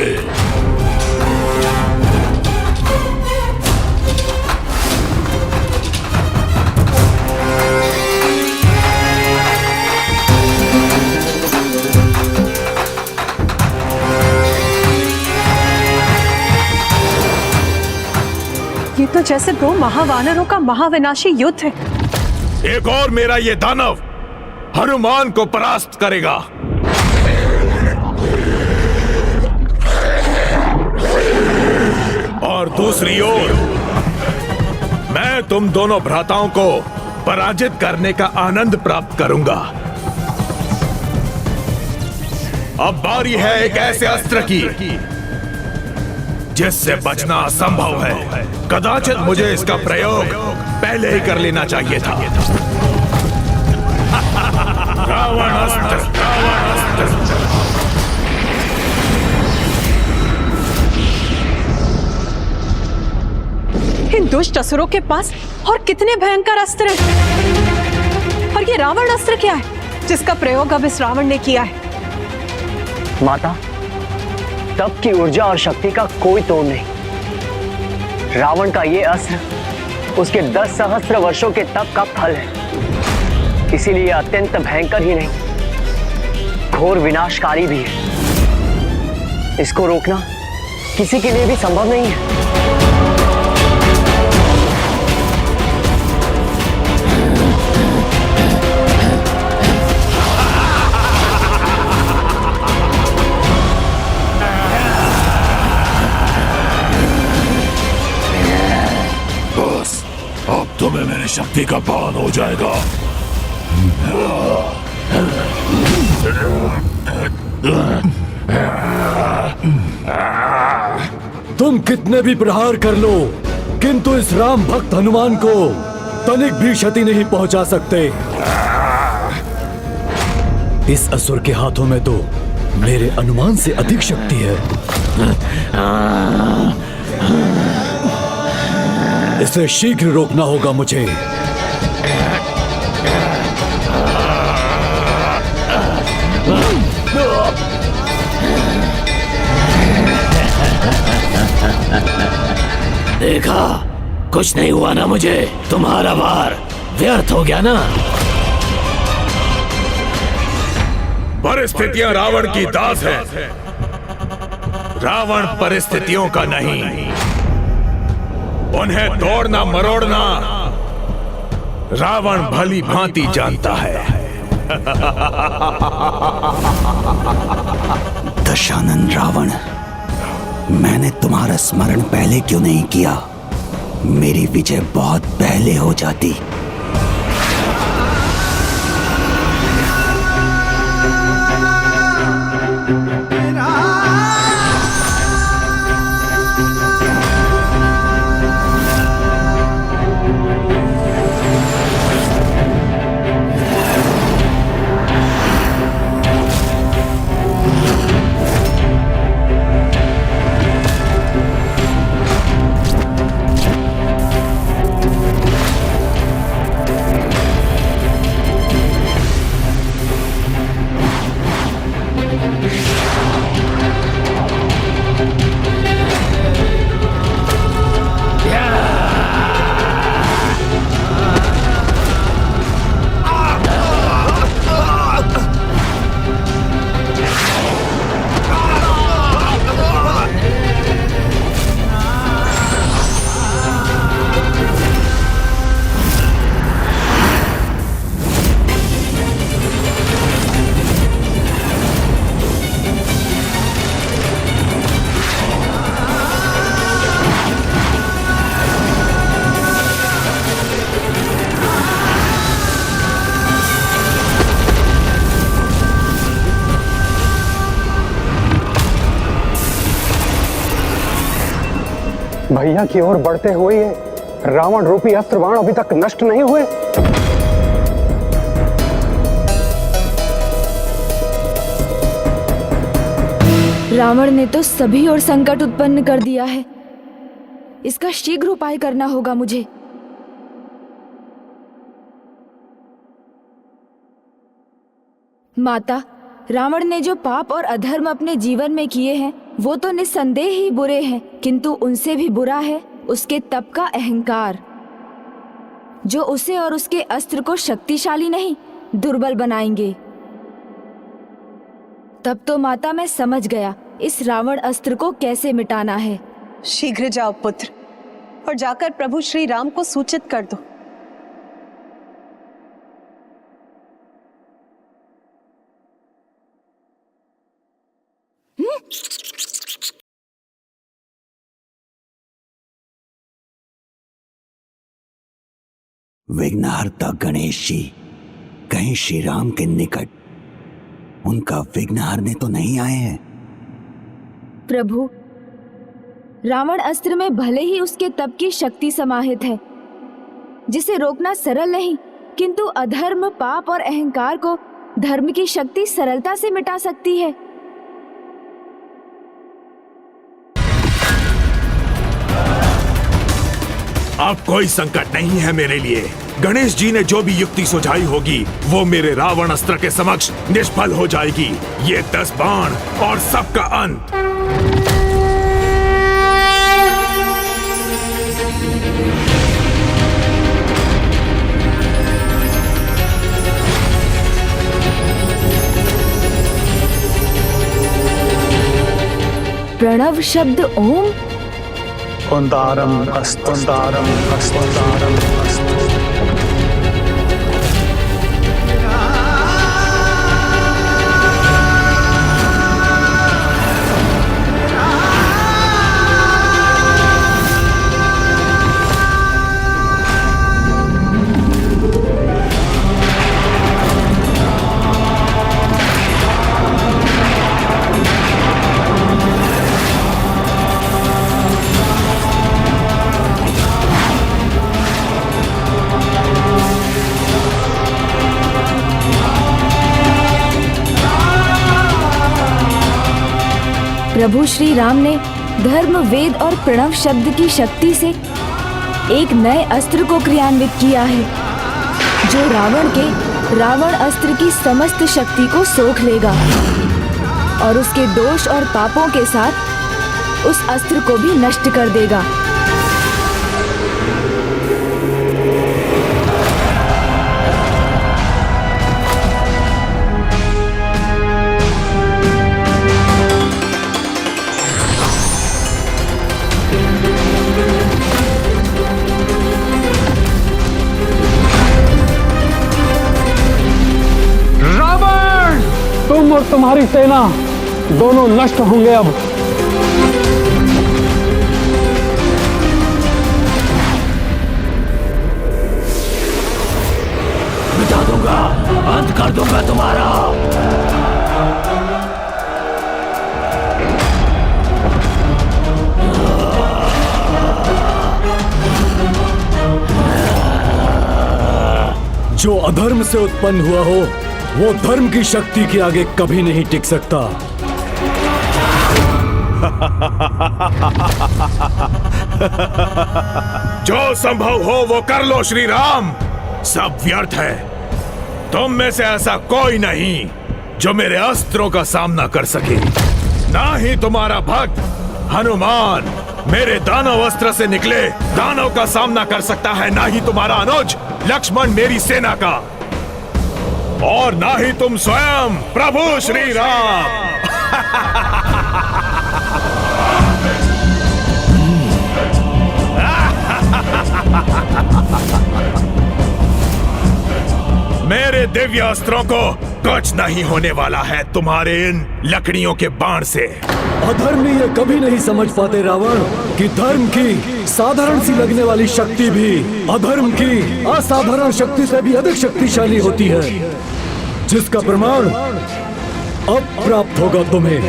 ये तो जैसे दो महावानरों का महाविनाशी युद्ध है। एक और मेरा ये दानव हनुमान को परास्त करेगा। और दूसरी ओर मैं तुम दोनों भ्राताओं को पराजित करने का आनंद प्राप्त करूंगा। अब बारी है एक ऐसे अस्त्र की जिससे बचना असंभव है। कदाचित मुझे इसका प्रयोग पहले ही कर लेना चाहिए था। रावण अस्त्र, रावण अस्त्र। इन दुष्ट असुरों के पास और कितने भयंकर अस्त्र हैं। और ये रावण अस्त्र क्या है जिसका प्रयोग अब इस रावण ने किया है? माता, तप की ऊर्जा और शक्ति का कोई तोड़ नहीं। रावण का ये अस्त्र उसके 10 सहस्त्र वर्षों के तप का फल है। इसीलिए अत्यंत भयंकर ही नहीं, घोर विनाशकारी भी है। इसको रोकना किसी के लिए भी संभव नहीं है। शक्ति का पान हो जाएगा। तुम कितने भी प्रहार कर लो, किंतु इस राम भक्त हनुमान को तनिक भी क्षति नहीं पहुंचा सकते। इस असुर के हाथों में तो मेरे अनुमान से अधिक शक्ति है। इसे शीघ्र रोकना होगा मुझे। देखा, कुछ नहीं हुआ ना मुझे। तुम्हारा वार व्यर्थ हो गया ना। परिस्थितियां रावण की दास है। रावण परिस्थितियों का नहीं, उन्हें तोड़ना मरोड़ना रावण भली भांति जानता है। दशानन रावण, मैंने तुम्हारा स्मरण पहले क्यों नहीं किया? मेरी विजय बहुत पहले हो जाती। भैया की ओर बढ़ते हुए ये रावण रूपी अस्त्र बाण अभी तक नष्ट नहीं हुए। रावण ने तो सभी ओर संकट उत्पन्न कर दिया है। इसका शीघ्र उपाय करना होगा मुझे। माता, रावण ने जो पाप और अधर्म अपने जीवन में किए हैं वो तो निस्संदेह ही बुरे हैं, किंतु उनसे भी बुरा है उसके तप का अहंकार, जो उसे और उसके अस्त्र को शक्तिशाली नहीं दुर्बल बनाएंगे। तब तो माता मैं समझ गया इस रावण अस्त्र को कैसे मिटाना है। शीघ्र जाओ पुत्र और जाकर प्रभु श्री राम को सूचित कर दो। विघ्नहर्ता गणेश जी कहीं श्री राम के निकट उनका विघ्न हरने तो नहीं आए हैं? प्रभु, रावण अस्त्र में भले ही उसके तप की शक्ति समाहित है, जिसे रोकना सरल नहीं, किंतु अधर्म, पाप और अहंकार को धर्म की शक्ति सरलता से मिटा सकती है। अब कोई संकट नहीं है मेरे लिए। गणेश जी ने जो भी युक्ति सुझाई होगी वो मेरे रावण अस्त्र के समक्ष निष्फल हो जाएगी। ये 10 बाण और सबका अंत। प्रणव शब्द ओम। ओंकारम अस्तु, ओंकारम अस्तु, ओंकारम अस्तु। प्रभु श्री राम ने धर्म, वेद और प्रणव शब्द की शक्ति से एक नए अस्त्र को क्रियान्वित किया है, जो रावण अस्त्र की समस्त शक्ति को सोख लेगा और उसके दोष और पापों के साथ उस अस्त्र को भी नष्ट कर देगा। तुम और तुम्हारी सेना दोनों नष्ट होंगे अब। मिटा दूंगा, अंत कर दूंगा तुम्हारा। जो अधर्म से उत्पन्न हुआ हो वो धर्म की शक्ति के आगे कभी नहीं टिक सकता। जो संभव हो वो कर लो श्री राम, सब व्यर्थ है। तुम में से ऐसा कोई नहीं जो मेरे अस्त्रों का सामना कर सके। ना ही तुम्हारा भक्त हनुमान मेरे दानव अस्त्र से निकले दानव का सामना कर सकता है, ना ही तुम्हारा अनुज लक्ष्मण मेरी सेना का, और ना ही तुम स्वयं प्रभु श्री राम। मेरे दिव्य अस्त्रों को कुछ नहीं होने वाला है तुम्हारे इन लकड़ियों के बाण से। अधर्मी ये कभी नहीं समझ पाते रावण कि धर्म की साधारण सी लगने वाली शक्ति भी अधर्म की असाधारण शक्ति से भी अधिक शक्तिशाली होती है, जिसका प्रमाण अब प्राप्त होगा तुम्हें।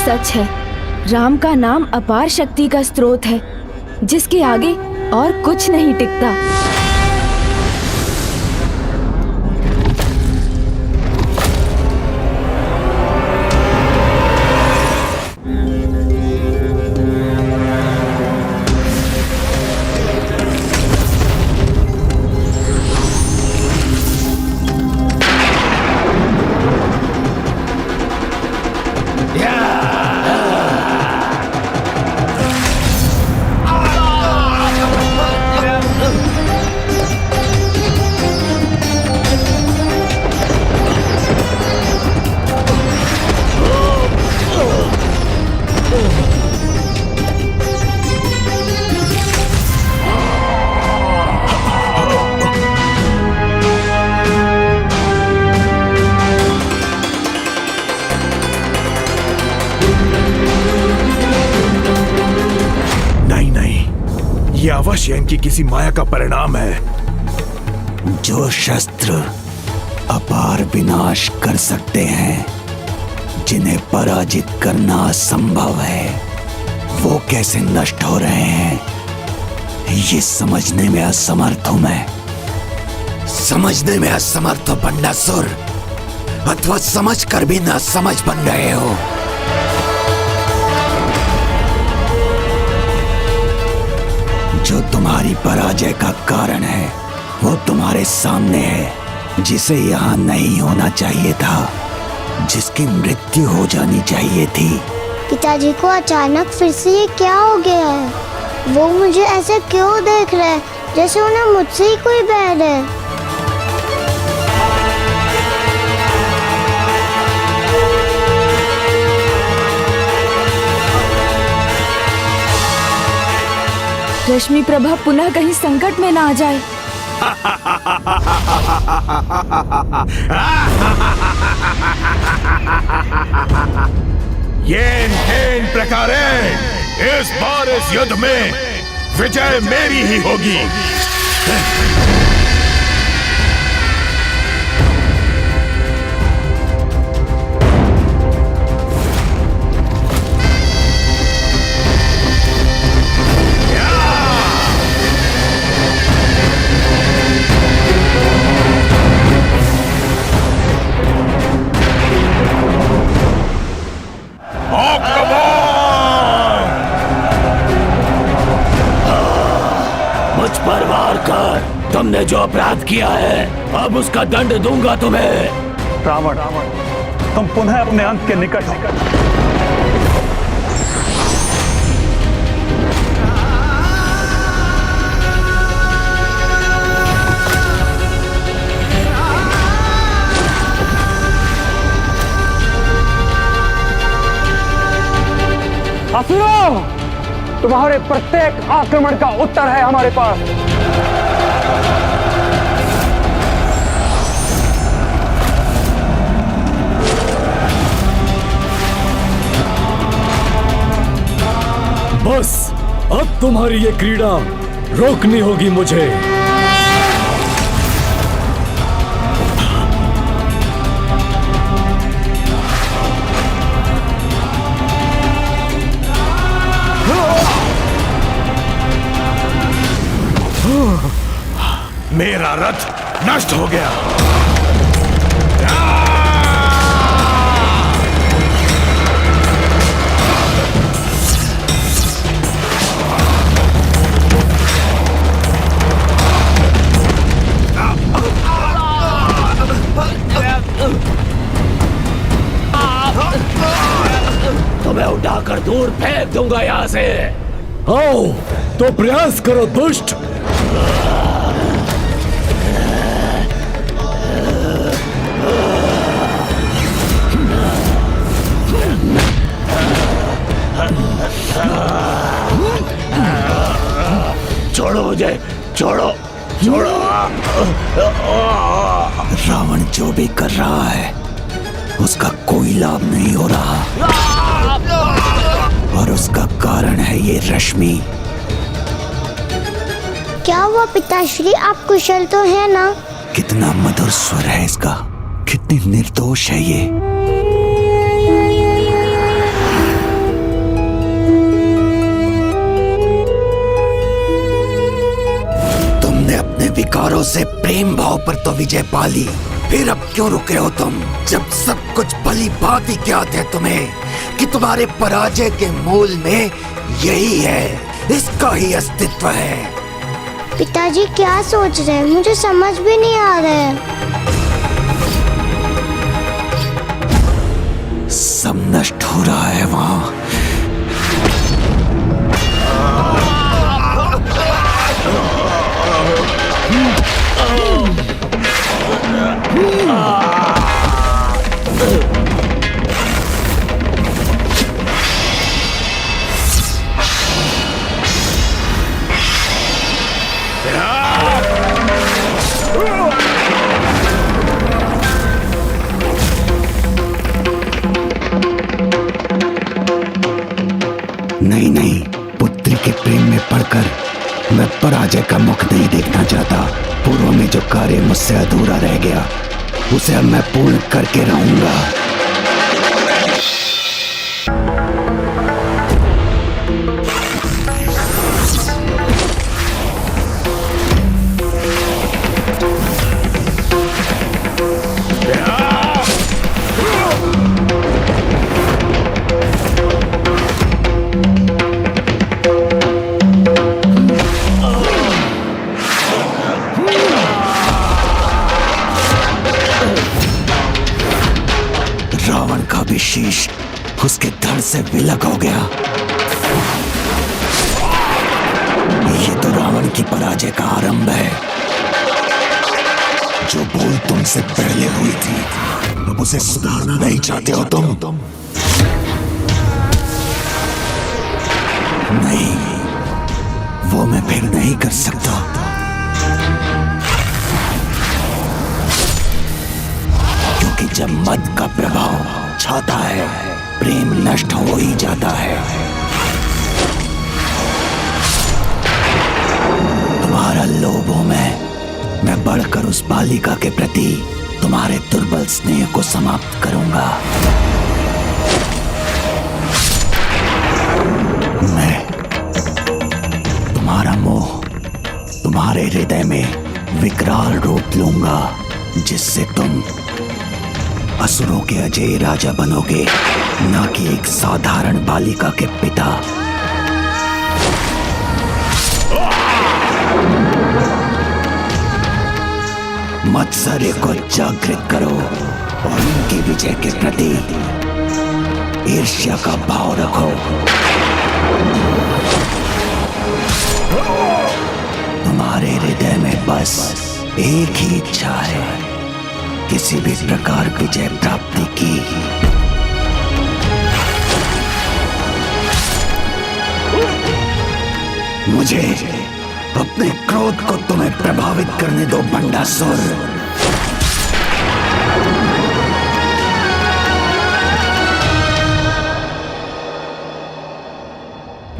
सच है, राम का नाम अपार शक्ति का स्रोत है, जिसके आगे और कुछ नहीं टिकता। ये अवश्य इनकी किसी माया का परिणाम है। जो शस्त्र अपार विनाश कर सकते हैं, जिन्हें पराजित करना असंभव है, वो कैसे नष्ट हो रहे हैं, ये समझने में असमर्थ हूं मैं। समझने में असमर्थ हो बंडासुर, अथवा समझ कर भी ना समझ बन रहे हो। जो तुम्हारी पराजय का कारण है वो तुम्हारे सामने है, जिसे यहाँ नहीं होना चाहिए था, जिसकी मृत्यु हो जानी चाहिए थी। पिताजी को अचानक फिर से ये क्या हो गया है? वो मुझे ऐसे क्यों देख रहे हैं जैसे उन्हें मुझसे ही कोई बैर है। रश्मि प्रभा पुनः कहीं संकट में ना आ जाए। येन प्रकारे इस बार इस युद्ध में विजय मेरी ही होगी। मुझ पर वार कर। तुमने जो अपराध किया है अब उसका दंड दूंगा तुम्हें। रावण, तुम पुनः अपने अंत के निकट हो। असुरों, तुम्हारे प्रत्येक आक्रमण का उत्तर है हमारे पास। बस अब तुम्हारी ये क्रीड़ा रोकनी होगी मुझे। मेरा रथ नष्ट हो गया। तुम्हें उठाकर दूर फेंक दूंगा यहाँ से। आओ तो प्रयास करो दुष्ट। छोड़ो मुझे, छोड़ो छोड़ो। रावण जो भी कर रहा है उसका कोई लाभ नहीं हो रहा, और उसका कारण है ये रश्मि। क्या हुआ पिताश्री, आप कुशल तो है ना? कितना मधुर स्वर है इसका, कितनी निर्दोष है ये। तुमने अपने विकारों से प्रेम भाव पर तो विजय पा ली, फिर अब क्यों रुके हो तुम, जब सब कुछ भली भांति ज्ञात है तुम्हें कि तुम्हारे पराजय के मूल में यही है, इसका ही अस्तित्व है। पिताजी क्या सोच रहे हैं, मुझे समझ भी नहीं आ रहा है। सब नष्ट हो रहा है वहां। नहीं नहीं, पुत्री के प्रेम में पड़कर मैं पराजय का मुख नहीं देखना चाहता। पूर्व में जो कार्य मुझसे अधूरा रह गया उसे अब मैं पूर्ण करके रहूंगा। शीश उसके धड़ से विलग हो गया। ये तो रावण की पराजय का आरंभ है। जो भूल तुमसे पहले हुई थी अब उसे सुधारना नहीं चाहते हो तुम? नहीं, वो मैं फिर नहीं कर सकता। क्योंकि जब मद का प्रभाव छाता है प्रेम नष्ट हो ही जाता है। तुम्हारा लोभों में बढ़कर उस बालिका के प्रति तुम्हारे दुर्बल स्नेह को समाप्त करूंगा। मैं तुम्हारा मोह तुम्हारे हृदय में विकराल रूप लूंगा, जिससे तुम असुरों के अजय राजा बनोगे, न कि एक साधारण बालिका के पिता। मत्सर्य को जागृत करो और उनकी विजय के प्रति ईर्ष्या का भाव रखो। तुम्हारे हृदय में बस एक ही इच्छा है, किसी भी प्रकार विजय प्राप्ति की। मुझे अपने क्रोध को तुम्हें प्रभावित करने दो बंडासुर।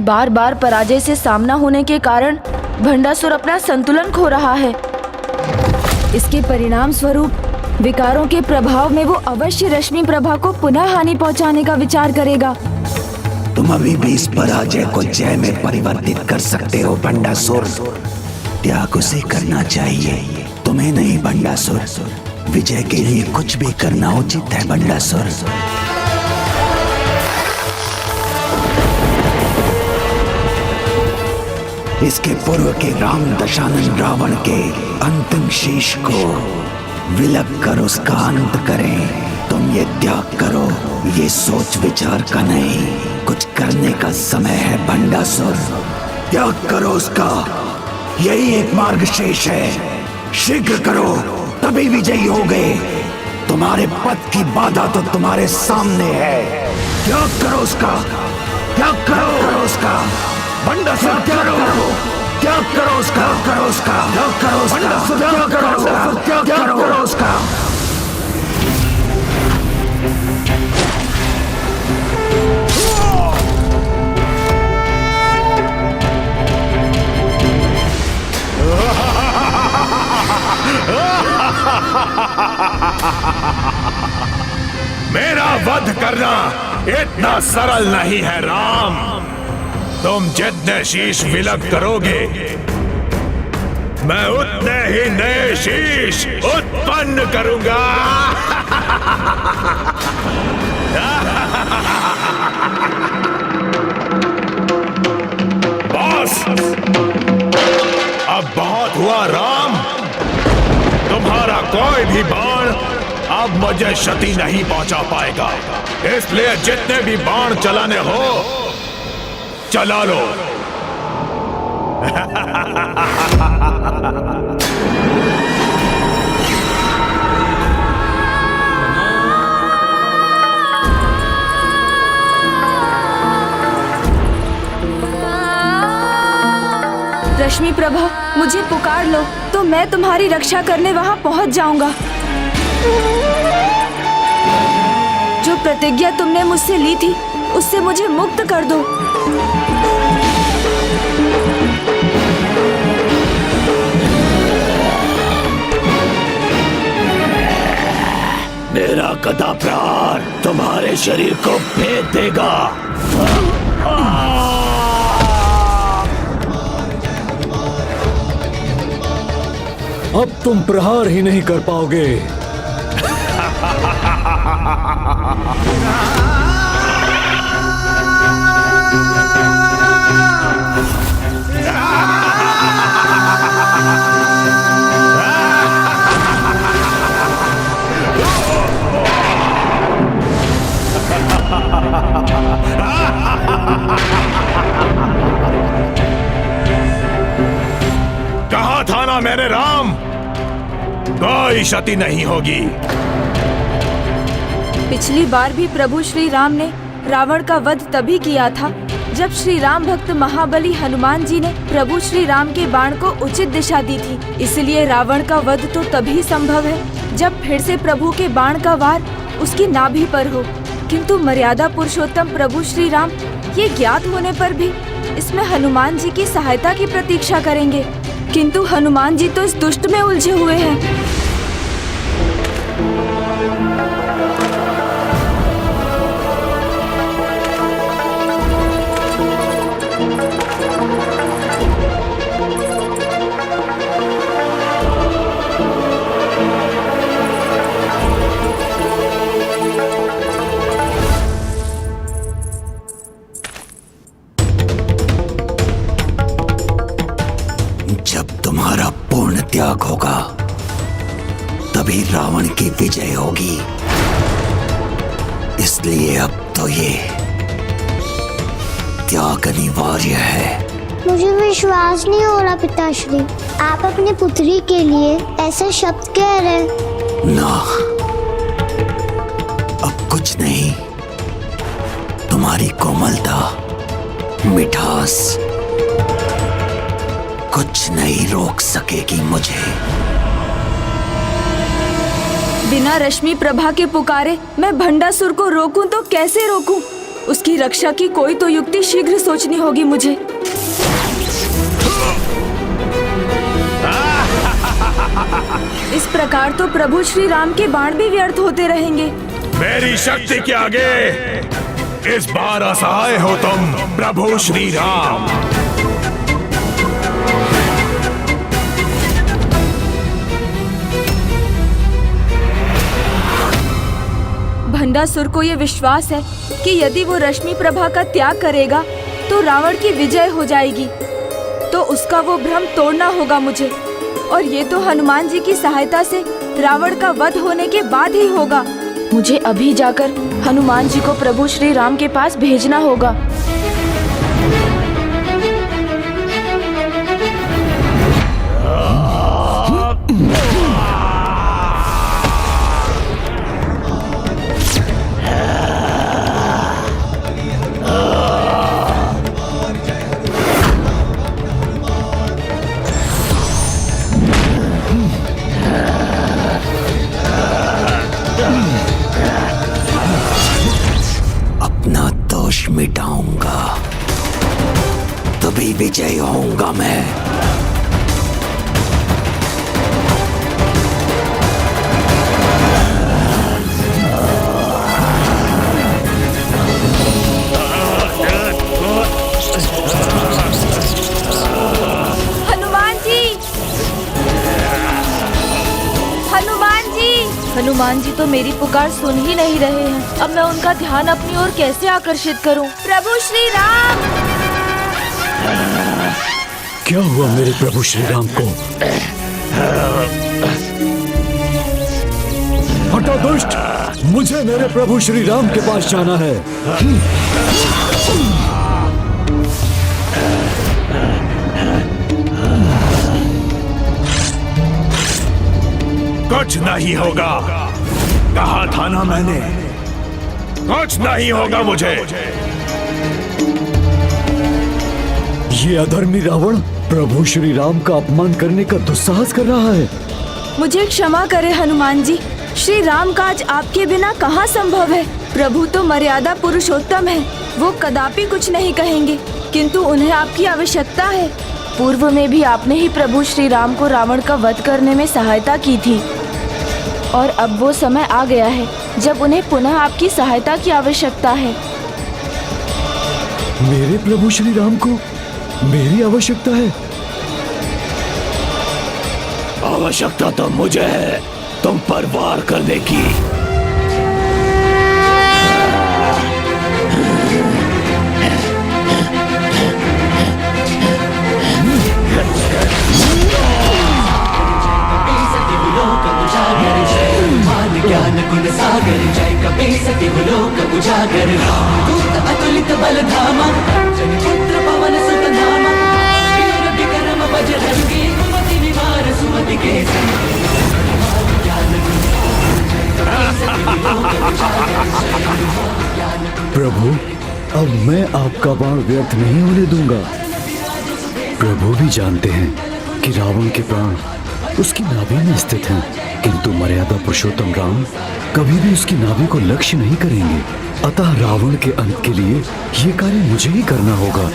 बार बार पराजय से सामना होने के कारण भंडासुर अपना संतुलन खो रहा है। इसके परिणाम स्वरूप विकारों के प्रभाव में वो अवश्य रश्मि प्रभा को पुनः हानि पहुंचाने का विचार करेगा। तुम अभी भी इस पराजय को जय में परिवर्तित कर सकते हो बंडासुर। त्याग उसे करना चाहिए, तुम्हें नहीं बंडासुर। विजय के लिए कुछ भी करना उचित है बंडासुर। इसके पूर्व के राम दशानन रावण के अंतिम शीश को विलग कर उसका अंत करें। तुम ये त्याग करो, ये सोच विचार का नहीं, कुछ करने का समय है बंडासुर। त्याग करो उसका, यही एक मार्ग शेष है। शीघ्र करो, तभी विजयी होगे। तुम्हारे पथ की बाधा तो तुम्हारे सामने है। त्याग करो उसका, त्याग करो उसका बंडासुर, त्याग करो, त्याग करो उसका, करो उसका, त्याग करो उसका, त्याग करो उसका, त्याग करो उसका। मेरा वध करना इतना सरल नहीं है राम। तुम जितने शीश विलग करोगे, मैं उतने ही नए शीश उत्पन्न करूंगा। बस अब बहुत हुआ राम। तुम्हारा कोई भी बाण अब मुझे क्षति नहीं पहुंचा पाएगा, इसलिए जितने भी बाण चलाने हो चला लो। रश्मि प्रभा, मुझे पुकार लो तो मैं तुम्हारी रक्षा करने वहां पहुंच जाऊंगा। जो प्रतिज्ञा तुमने मुझसे ली थी, उससे मुझे मुक्त कर दो। मेरा गदा प्रहार तुम्हारे शरीर को भेद देगा। अब तुम प्रहार ही नहीं कर पाओगे। कहा था ना मेरे राम, कोई क्षति नहीं होगी। पिछली बार भी प्रभु श्री राम ने रावण का वध तभी किया था जब श्री राम भक्त महाबली हनुमान जी ने प्रभु श्री राम के बाण को उचित दिशा दी थी। इसलिए रावण का वध तो तभी संभव है जब फिर से प्रभु के बाण का वार उसकी नाभि पर हो। किंतु मर्यादा पुरुषोत्तम प्रभु श्री राम ये ज्ञात होने पर भी इसमें हनुमान जी की सहायता की प्रतीक्षा करेंगे, किंतु हनुमान जी तो इस दुष्ट में उलझे हुए हैं। जब तुम्हारा पूर्ण त्याग होगा तभी रावण की विजय होगी। इसलिए अब तो ये त्याग अनिवार्य है। मुझे विश्वास नहीं हो रहा पिताश्री, आप अपनी पुत्री के लिए ऐसे शब्द कह रहे। ना, अब कुछ नहीं। तुम्हारी कोमलता, मिठास कुछ नहीं रोक सकेगी मुझे। बिना रश्मि प्रभा के पुकारे मैं भंडासुर को रोकूं तो कैसे रोकूं? उसकी रक्षा की कोई तो युक्ति शीघ्र सोचनी होगी मुझे। इस प्रकार तो प्रभु श्री राम के बाण भी व्यर्थ होते रहेंगे। मेरी शक्ति के आगे इस बार असहाय हो तुम प्रभु श्री राम। भंडासुर को ये विश्वास है कि यदि वो रश्मि प्रभा का त्याग करेगा तो रावण की विजय हो जाएगी, तो उसका वो भ्रम तोड़ना होगा मुझे। और ये तो हनुमान जी की सहायता से रावण का वध होने के बाद ही होगा। मुझे अभी जाकर हनुमान जी को प्रभु श्री राम के पास भेजना होगा। मिटाऊंगा तभी विजय होऊंगा मैं। हनुमान जी, हनुमान जी, हनुमान जी तो मेरी पुकार सुन ही नहीं रहे हैं। अब मैं उनका ध्यान अपनी ओर कैसे आकर्षित करूं? प्रभु श्री राम! क्या हुआ मेरे प्रभु श्री राम को? हटो दुष्ट! मुझे मेरे प्रभु श्री राम के पास जाना है। कुछ नहीं होगा, कहा था ना मैंने, कुछ नहीं होगा मुझे। ये अधर्मी रावण प्रभु श्री राम का अपमान करने का दुस्साहस कर रहा है। मुझे क्षमा करे हनुमान जी, श्री राम काज आपके बिना कहाँ संभव है। प्रभु तो मर्यादा पुरुषोत्तम है, वो कदापि कुछ नहीं कहेंगे, किंतु उन्हें आपकी आवश्यकता है। पूर्व में भी आपने ही प्रभु श्री राम को रावण का वध करने में सहायता की थी, और अब वो समय आ गया है जब उन्हें पुनः आपकी सहायता की आवश्यकता है। मेरे प्रभु श्री राम को मेरी आवश्यकता है? आवश्यकता तो मुझे है तुम पर वार करने की। ज्ञान गुण सागर जय कपीसति लोक उजागर। दूत अतुलित बल धामा, जनिपुत्र पवन सुत नामा। वीर विक्रम बजरंगी, कुमति निवार सुमति के संग। ज्ञान गुण प्रभु, अब मैं आपका बाण व्यर्थ नहीं होने दूंगा। प्रभु भी जानते हैं कि रावण के प्राण उसकी नाभि में स्थित हैं, किंतु मर्यादा पुरुषोत्तम राम कभी भी उसकी नाभि को लक्ष्य नहीं करेंगे। अतः रावण के अंत के लिए ये कार्य मुझे ही करना होगा।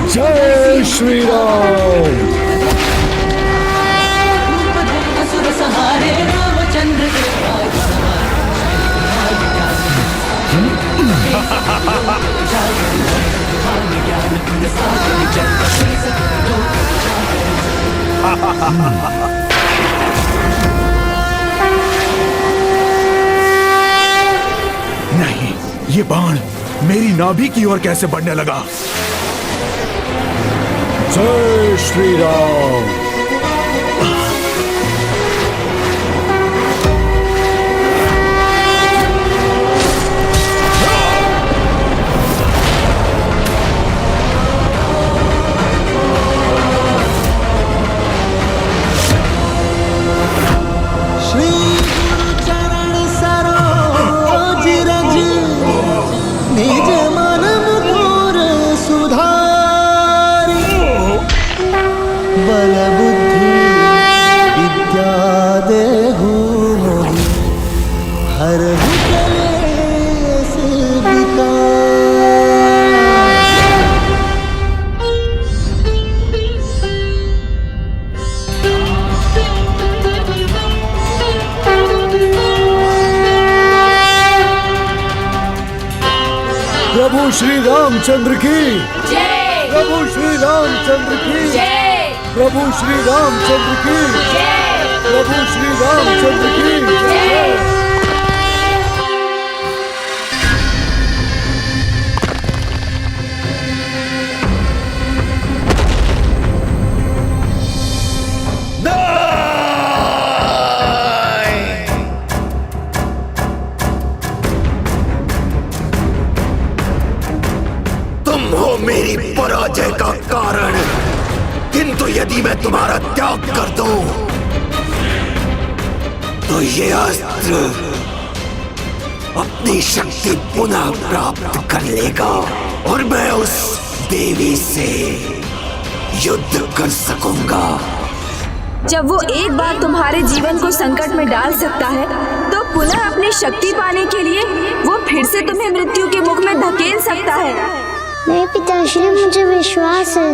जय श्री राम। असुर सहारे रामचंद्र के नहीं, ये बाण मेरी नाभि की ओर कैसे बढ़ने लगा? जय श्री राम। निज मन मुकुर सुधारी बल बुद्धि विद्या देहु मोहि हरहु कलेश विकार। प्रभु श्री रामचंद्र की जय। प्रभु श्री रामचंद्र की जय। प्रभु श्री रामचंद्र की जय। प्रभु श्री रामचंद्र की जय। मेरी पराजय का कारण, किंतु यदि मैं तुम्हारा त्याग कर दूं तो ये अस्त्र अपनी शक्ति पुनः प्राप्त कर लेगा और मैं उस देवी से युद्ध कर सकूंगा। जब वो एक बार तुम्हारे जीवन को संकट में डाल सकता है तो पुनः अपनी शक्ति पाने के लिए वो फिर से तुम्हें मृत्यु के मुख में धकेल सकता है। नहीं पिताश्री, मुझे विश्वास है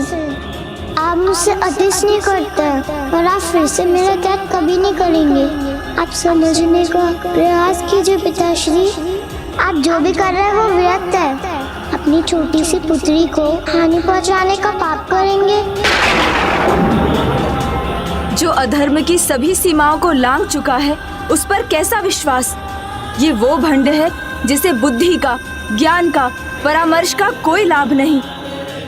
आप मुझसे अतिश नहीं करते और आप फिर से मेरा त्याग कभी नहीं करेंगे। आप समझने का प्रयास कीजिए पिताश्री। आप जो भी कर रहे हैं वो व्यर्थ है। अपनी छोटी सी पुत्री को हानि पहुंचाने का पाप करेंगे। जो अधर्म की सभी सीमाओं को लांघ चुका है उस पर कैसा विश्वास। ये वो भंड है जिसे बुद्धि का, ज्ञान का, परामर्श का कोई लाभ नहीं।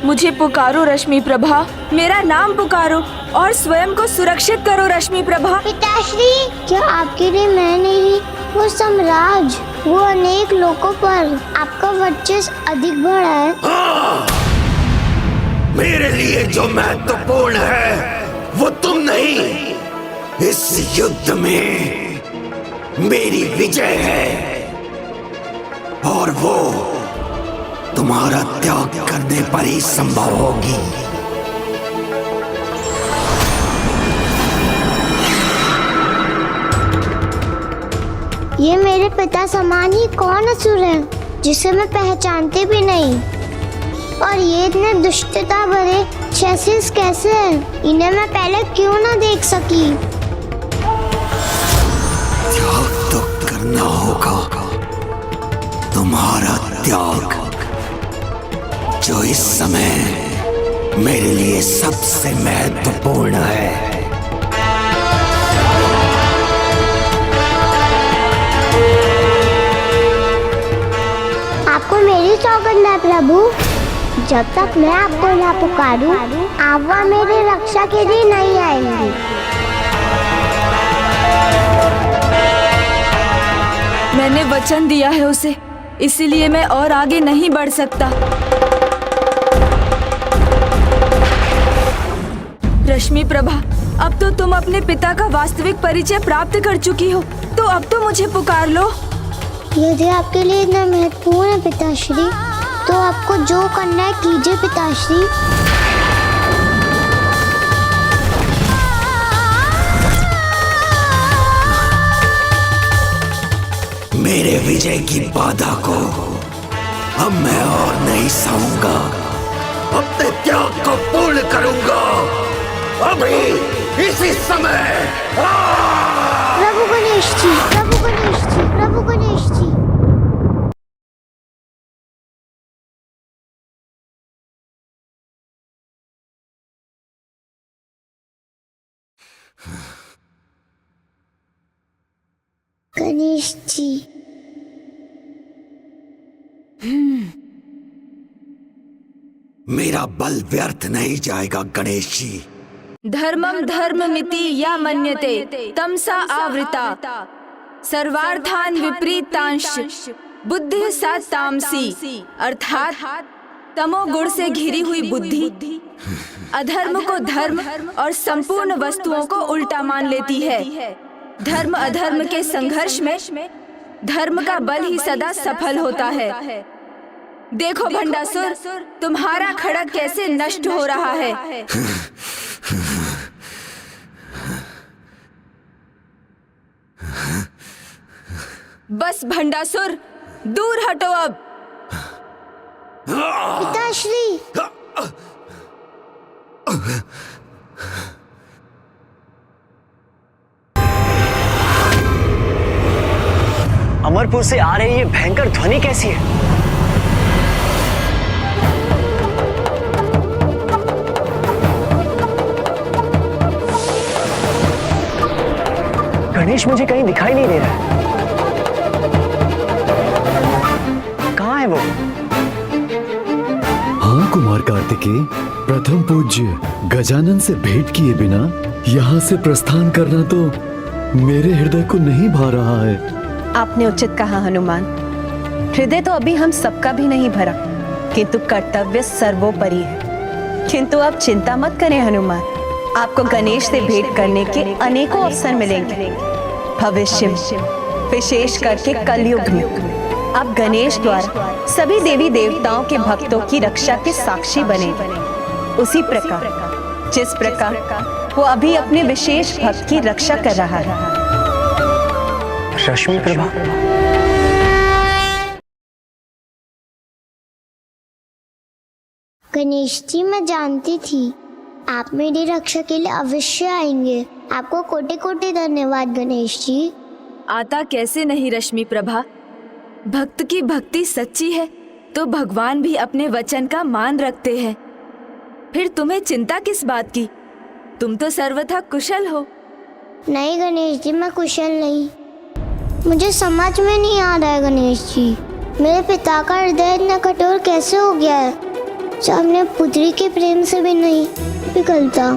मुझे पुकारो रश्मि प्रभा, मेरा नाम पुकारो और स्वयं को सुरक्षित करो रश्मि प्रभा। पिताश्री, क्या आपके लिए मैं नहीं, वो सम्राट, वो अनेक लोगों पर आपका वर्चस्व अधिक बढ़ा है। हाँ, मेरे लिए जो महत्वपूर्ण है वो तुम नहीं, इस युद्ध में मेरी विजय है और वो तुम्हारा त्याग करने पर ही संभव होगी। ये मेरे पिता समान ही कौन असुर है जिसे मैं पहचानती भी नहीं, और ये इतने दुष्टता भरे चेसिस कैसे हैं? इन्हें मैं पहले क्यों ना देख सकी। त्याग तो करना होगा, तुम्हारा त्याग जो इस समय मेरे लिए सबसे महत्वपूर्ण है। आपको मेरी सौगंध है प्रभु, जब तक मैं आपको ना पुकारूं, आप वहाँ मेरी रक्षा के लिए नहीं आएंगी। मैंने वचन दिया है उसे, इसीलिए मैं और आगे नहीं बढ़ सकता। रश्मि प्रभा, अब तो तुम अपने पिता का वास्तविक परिचय प्राप्त कर चुकी हो, तो अब तो मुझे पुकार लो। यदि आपके लिए इतना महत्वपूर्ण है पिताश्री, तो आपको जो करना है कीजिए पिताश्री। मेरे विजय की बाधा को अब मैं और नहीं सहूंगा। अपने त्याग को पूर्ण करूंगा अभी इसी समय। प्रभु गणेश जी, प्रभु गणेश जी, प्रभु गणेश जी। गणेश जी। मेरा बल व्यर्थ नहीं जाएगा गणेश जी। धर्मम धर्ममिति या मन्यते तमसा आवृता सर्वार्थान विपरीतांश बुद्धि सा तामसी, अर्थात तमोगुण से घिरी हुई बुद्धि अधर्म को धर्म और संपूर्ण वस्तुओं को उल्टा मान लेती है। धर्म अधर्म के संघर्ष में धर्म का बल ही सदा सफल होता है। देखो भंडासुर, तुम्हारा खड़ग कैसे नष्ट हो रहा है। बस भंडासुर, दूर हटो अब। पिताश्री। अमरपुर से आ रही ये भयंकर ध्वनि कैसी है? गणेश मुझे कहीं दिखाई नहीं दे रहा है। कहाँ है वो? हाँ कुमार कार्तिकेय, प्रथम पूज्य गजानन से भेंट किए बिना यहाँ से प्रस्थान करना तो मेरे हृदय को नहीं भा रहा है। आपने उचित कहा हनुमान। हृदय तो अभी हम सबका भी नहीं भरा, किंतु कर्तव्य सर्वोपरि है। किंतु आप चिंता मत करें हनुमान, आपको गणेश से भेंट करने के अनेकों अवसर मिलेंगे। भविष्य में, विशेष करके कलयुग में, आप गणेश द्वारा सभी देवी देवताओं के भक्तों की रक्षा के साक्षी बने। उसी प्रकार जिस प्रकार वो अभी अपने विशेष भक्त की रक्षा कर रहा है। रश्मि प्रभा। गणेश जी, मैं जानती थी आप मेरी रक्षा के लिए अवश्य आएंगे। आपको कोटि कोटि धन्यवाद गणेश जी। आता कैसे नहीं रश्मि प्रभा। भक्त की भक्ति सच्ची है तो भगवान भी अपने वचन का मान रखते हैं। फिर तुम्हें चिंता किस बात की? तुम तो सर्वथा कुशल हो। नहीं गणेश जी, मैं कुशल नहीं। मुझे समझ में नहीं आ रहा है गणेश जी, मेरे पिता का हृदय इतना कठोर कैसे हो गया है जो अपने पुत्री के प्रेम से भी नहीं पिघलता।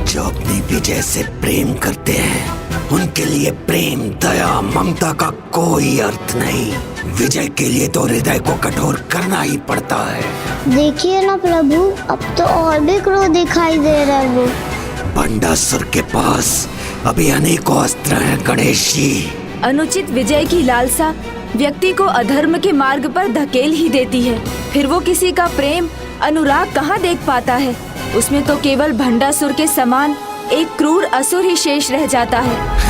जो अपनी विजय से प्रेम करते हैं उनके लिए प्रेम, दया, ममता का कोई अर्थ नहीं। विजय के लिए तो हृदय को कठोर करना ही पड़ता है। देखिए ना प्रभु, अब तो और भी क्रोध दिखाई दे रहा है। वो भंडासुर के पास अभी अनेकों अस्त्र हैं गणेश जी। अनुचित विजय की लालसा व्यक्ति को अधर्म के मार्ग पर धकेल ही देती है। फिर वो किसी का प्रेम, अनुराग कहाँ देख पाता है। उसमें तो केवल भंडासुर के समान एक क्रूर असुर ही शेष रह जाता है।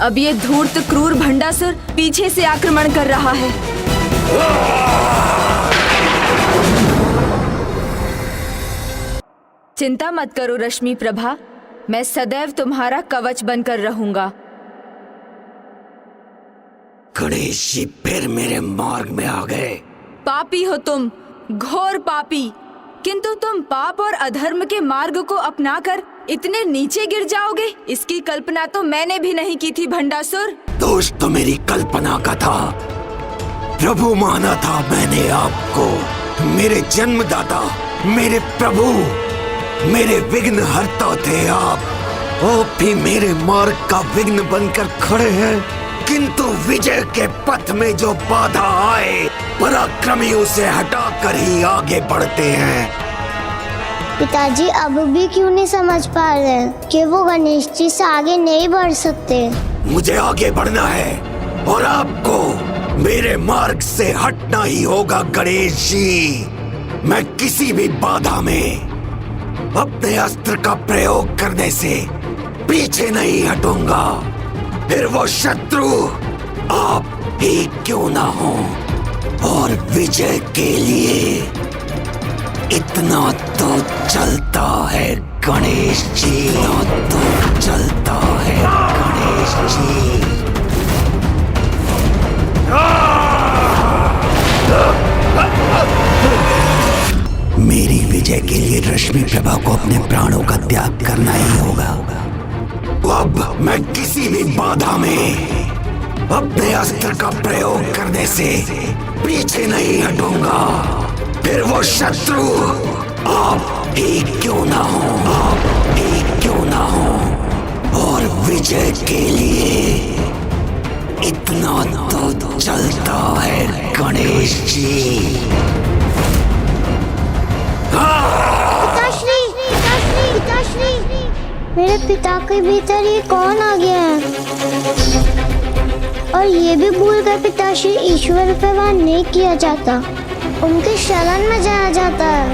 अब ये धूर्त क्रूर भंडासुर पीछे से आक्रमण कर रहा है। चिंता मत करो रश्मि प्रभा, मैं सदैव तुम्हारा कवच बनकर रहूंगा। गणेश जी फिर मेरे मार्ग में आ गए। पापी हो तुम, घोर पापी। किंतु तुम पाप और अधर्म के मार्ग को अपनाकर इतने नीचे गिर जाओगे, इसकी कल्पना तो मैंने भी नहीं की थी भंडासुर। दोष तो मेरी कल्पना का था। प्रभु माना था मैंने आपको। मेरे जन्मदाता, मेरे प्रभु, मेरे विघ्न हरता थे आप भी मेरे मार्ग का विघ्न बनकर खड़े हैं। किंतु विजय के पथ में जो बाधा आए, पराक्रमी उसे हटाकर ही आगे बढ़ते हैं। पिताजी अब भी क्यों नहीं समझ पा रहे कि वो गणेश जी से आगे नहीं बढ़ सकते। मुझे आगे बढ़ना है और आपको मेरे मार्ग से हटना ही होगा गणेश जी। मैं किसी भी बाधा में अपने अस्त्र का प्रयोग करने से पीछे नहीं हटूंगा, फिर वो शत्रु आप ही क्यों ना हो। और विजय के लिए इतना तो चलता है गणेश जी, इतना तो चलता है गणेश जी। मेरी विजय के लिए रश्मि प्रभा को अपने प्राणों का त्याग करना ही होगा। अब मैं किसी भी बाधा में अपने अस्त्र का प्रयोग करने से पीछे नहीं हटूंगा, फिर वो शत्रु आप ही क्यों ना हो, आप ही क्यों ना हो। और विजय के लिए इतना तो चलता है गणेश जी। पिताश्री, पिताश्री, पिताश्री, मेरे पिता के भीतर ये कौन आ गया है? और ये भी भूल गए पिताश्री, ईश्वर पे वार नहीं किया जाता, उनके शरण में जाया जाता है।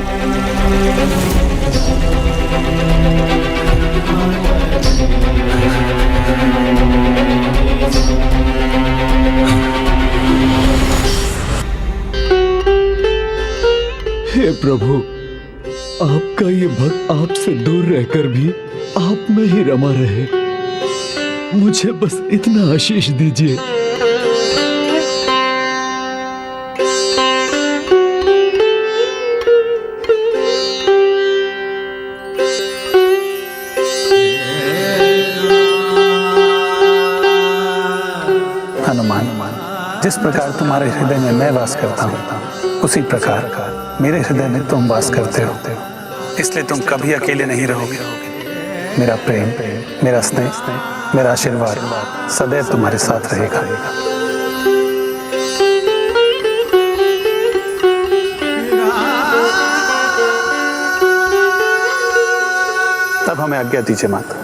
हे प्रभु, आपका ये भक्त आपसे दूर रहकर भी आप में ही रमा रहे। मुझे बस इतना आशीष दीजिए। हनुमान, जिस प्रकार तुम्हारे हृदय में मैं वास करता हूँ, उसी प्रकार मेरे हृदय में तुम वास करते हो, इसलिए तुम कभी अकेले नहीं रहोगे। मेरा प्रेम, मेरा स्नेह, मेरा आशीर्वाद सदैव तुम्हारे साथ रहेगा। तब हमें आज्ञा दीजिए माता।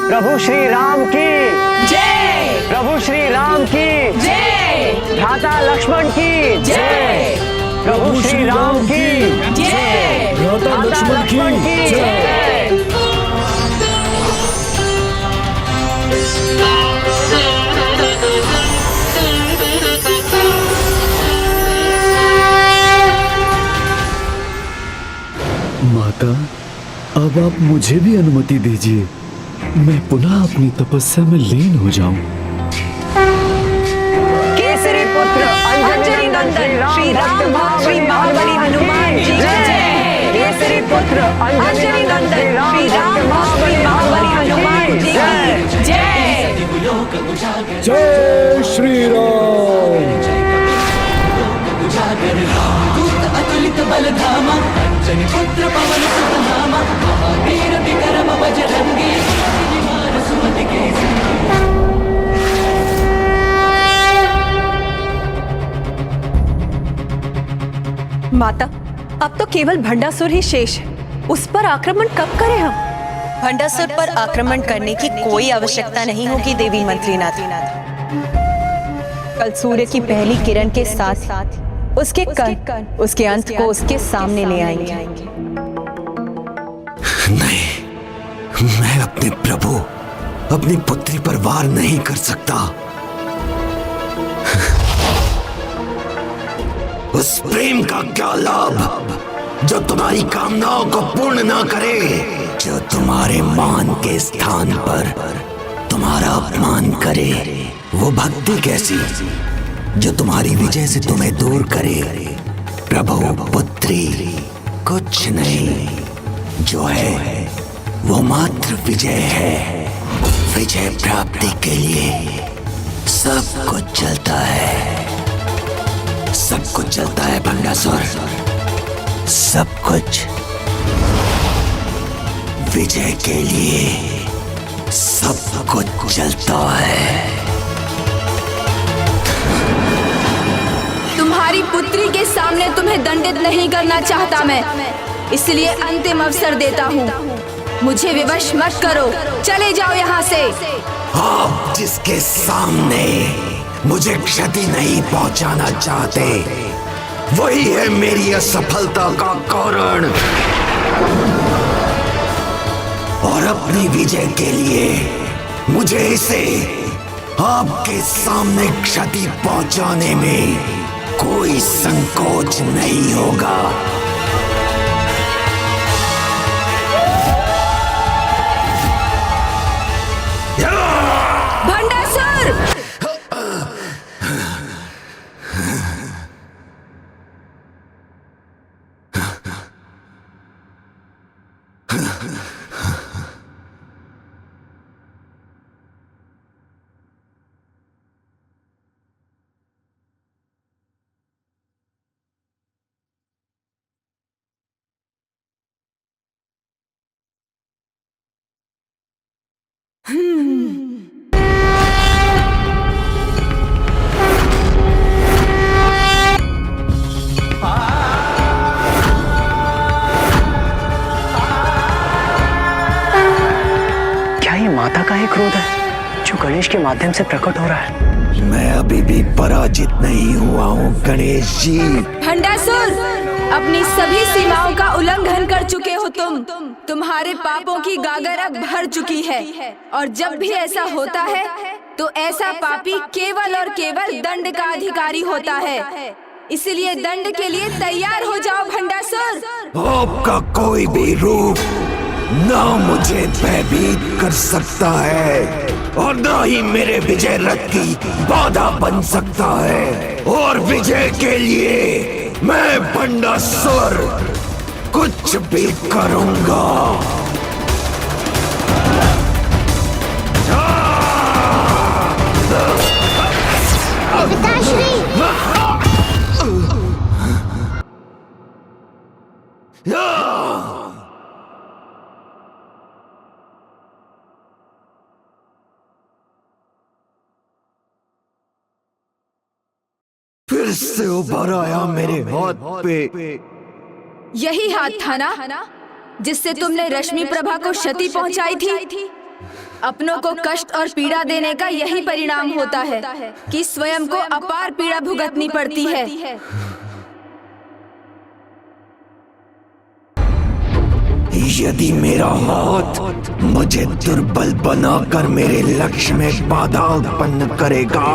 प्रभु श्री राम की जय, प्रभु श्री राम की जय, भ्राता लक्ष्मण की जय, प्रभु श्री राम की जय, भ्राता लक्ष्मण की जय। माता, अब आप मुझे भी अनुमति दीजिए, मैं पुनः अपनी तपस्या में लीन हो जाऊं। केसरी पुत्र अंजनी नंदन श्री राम श्री महाबली हनुमान जी जय। केसरी पुत्र अंजनी नंदन श्री राम श्री महाबली हनुमान जी जय। जय श्री राम। अतुलित बलधामा अंजनी पुत्र पवन सुत नामा महावीर विक्रम बजरंगी कुमति सुमति के। माता, अब तो केवल भंडासुर ही शेष है, उस पर आक्रमण कब करें हम? भंडासुर पर आक्रमण करने की कोई आवश्यकता नहीं होगी देवी मंत्रीनाथ। कल सूर्य की पहली किरण के साथ उसके कण उसके अंत को उसके सामने ले आएंगे। नहीं, मैं अपने प्रभु, अपनी पुत्री पर वार नहीं कर सकता। उस प्रेम का क्या लाभ जो तुम्हारी कामनाओं को पूर्ण ना करे, जो तुम्हारे मान के स्थान पर तुम्हारा अपमान करे। वो भक्ति कैसी जो तुम्हारी विजय से तुम्हें दूर करे। प्रभु पुत्री कुछ नहीं, जो है वो मात्र विजय है। विजय प्राप्ति के लिए सब कुछ चलता है, सब कुछ चलता है भंडासुर, सब कुछ विजय के लिए सब कुछ चलता है। तुम्हारी पुत्री के सामने तुम्हें दंडित नहीं करना चाहता मैं, इसलिए अंतिम अवसर देता हूँ। मुझे विवश मत करो, चले जाओ यहाँ से। आप जिसके सामने मुझे क्षति नहीं पहुंचाना चाहते, वही है मेरी असफलता का कारण। और अपनी विजय के लिए मुझे इसे आपके सामने क्षति पहुंचाने में कोई संकोच नहीं होगा। भंडासुर! क्या ये माता का ही क्रोध है जो गणेश के माध्यम से प्रकट हो रहा है? मैं अभी भी पराजित नहीं हुआ हूँ गणेश जी। भंडासुर, अपनी सभी सीमाओं का उल्लंघन कर चुके हो तुम। तुम्हारे पापों की गागर अब भर चुकी है और जब भी ऐसा होता है तो ऐसा पापी केवल और केवल दंड का अधिकारी होता है। इसलिए दंड के लिए तैयार हो जाओ भंडासुर। आपका कोई भी रूप ना मुझे भयभीत कर सकता है और ना ही मेरे विजय रथ की बाधा बन सकता है। और विजय के लिए मैं भंडासुर कुछ भी करूंगा। पिताश्री! फिर से उभर आया मेरे हाथ पे। यही हाथ था ना जिससे तुमने रश्मि प्रभा को क्षति पहुंचाई थी। अपनों को कष्ट और पीड़ा देने का यही परिणाम होता है कि स्वयं को अपार पीड़ा भुगतनी पड़ती है। यदि मेरा हाथ मुझे दुर्बल बनाकर मेरे लक्ष्य में बाधा उत्पन्न करेगा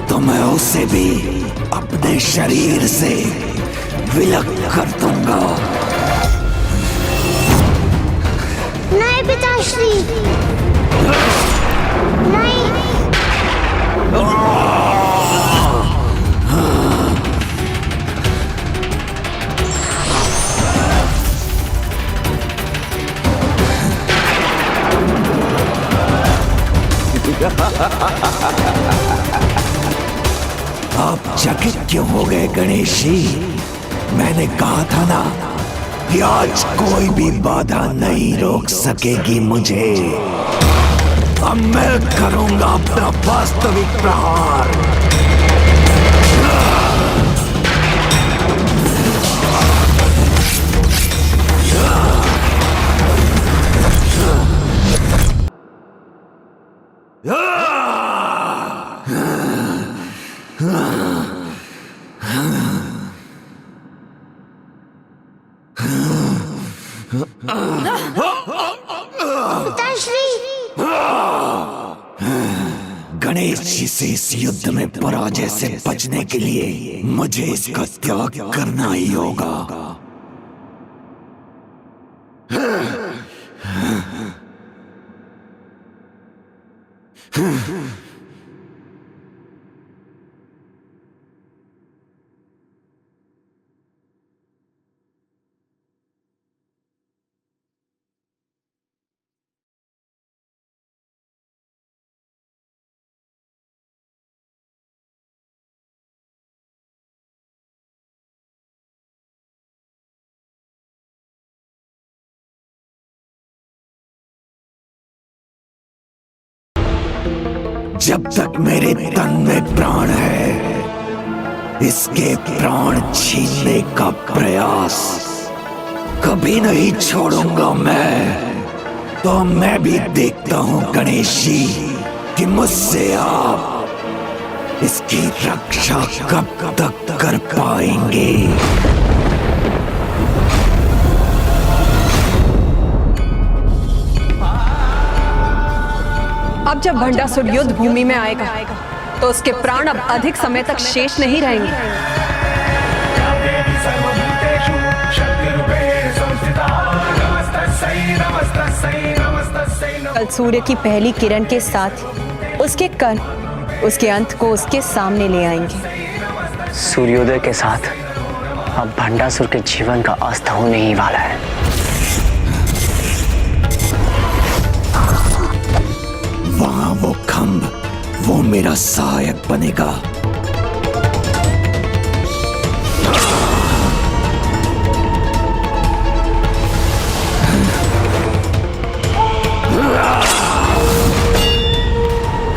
तो मैं उसे भी अपने शरीर से विलग कर दूंगा। नहीं पिताश्री, नहीं। आप चकित क्यों हो गए गणेश जी? मैंने कहा था ना कि आज कोई भी बाधा नहीं रोक सकेगी मुझे। अब मैं करूंगा अपना वास्तविक प्रहार। गणेश जी से इस युद्ध में पराजय से बचने के लिए मुझे इसका त्याग करना ही होगा। जब तक मेरे तन में प्राण है, इसके प्राण छीनने का प्रयास कभी नहीं छोड़ूंगा मैं। तो मैं भी देखता हूं गणेश जी कि मुझसे आप इसकी रक्षा कब तक कर पाएंगे? अब जब भंडासुर युद्ध भूमि में आएगा तो उसके प्राण अब अधिक समय तक शेष नहीं रहेंगे। कल सूर्य की पहली किरण के साथ उसके कण उसके अंत को उसके सामने ले आएंगे। सूर्योदय के साथ अब भंडासुर के जीवन का अस्त होने ही वाला है। वहां वो खंभ, वो मेरा सहायक बनेगा।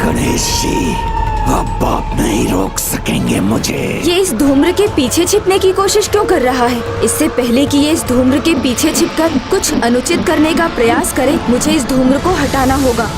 गणेश जी, अब आप नहीं रोक सकेंगे मुझे। ये इस धूम्र के पीछे छिपने की कोशिश क्यों कर रहा है? इससे पहले कि ये इस धूम्र के पीछे छिपकर कुछ अनुचित करने का प्रयास करे, मुझे इस धूम्र को हटाना होगा।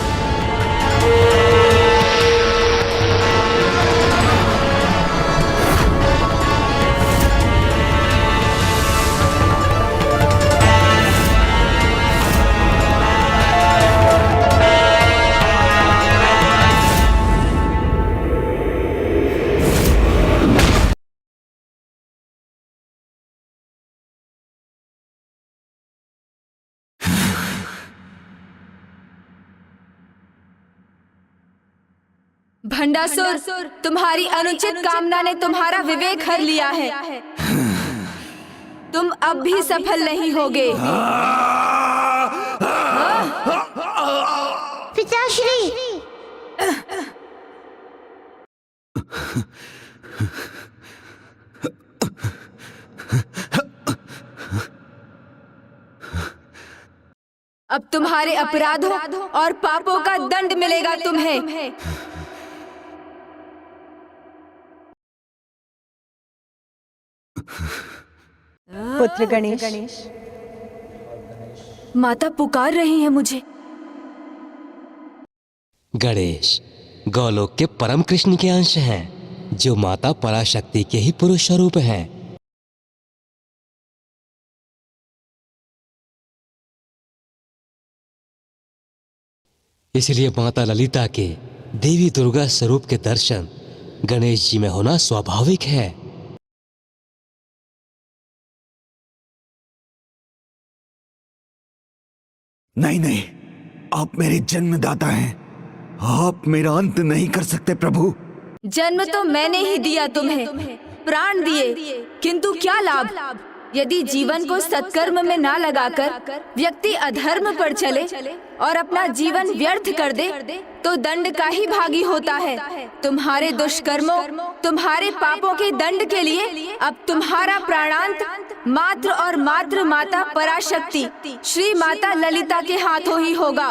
भंडासुर, तुम्हारी अनुचित कामना ने तुम्हारा विवेक हर लिया है। तुम अब भी सफल नहीं होगे। पिताश्री, अब तुम्हारे अपराधों और पापों का दंड मिलेगा तुम्हें। पुत्र गणेश, माता पुकार रही है मुझे। गणेश गौलोक के परम कृष्ण के अंश हैं, जो माता पराशक्ति के ही पुरुष स्वरूप हैं। इसलिए माता ललिता के देवी दुर्गा स्वरूप के दर्शन गणेश जी में होना स्वाभाविक है। नहीं नहीं, आप मेरे जन्मदाता हैं, आप मेरा अंत नहीं कर सकते प्रभु। जन्म तो मैंने ही दिया तुम्हें, प्राण दिए, किंतु क्या लाभ? यदि जीवन को सत्कर्म में ना लगाकर व्यक्ति अधर्म पर चले और अपना जीवन व्यर्थ कर दे, तो दंड का ही भागी होता है। तुम्हारे दुष्कर्मों, तुम्हारे पापों के दंड के लिए अब तुम्हारा प्राणांत मात्र और मात्र माता पराशक्ति श्री माता ललिता के हाथों ही होगा।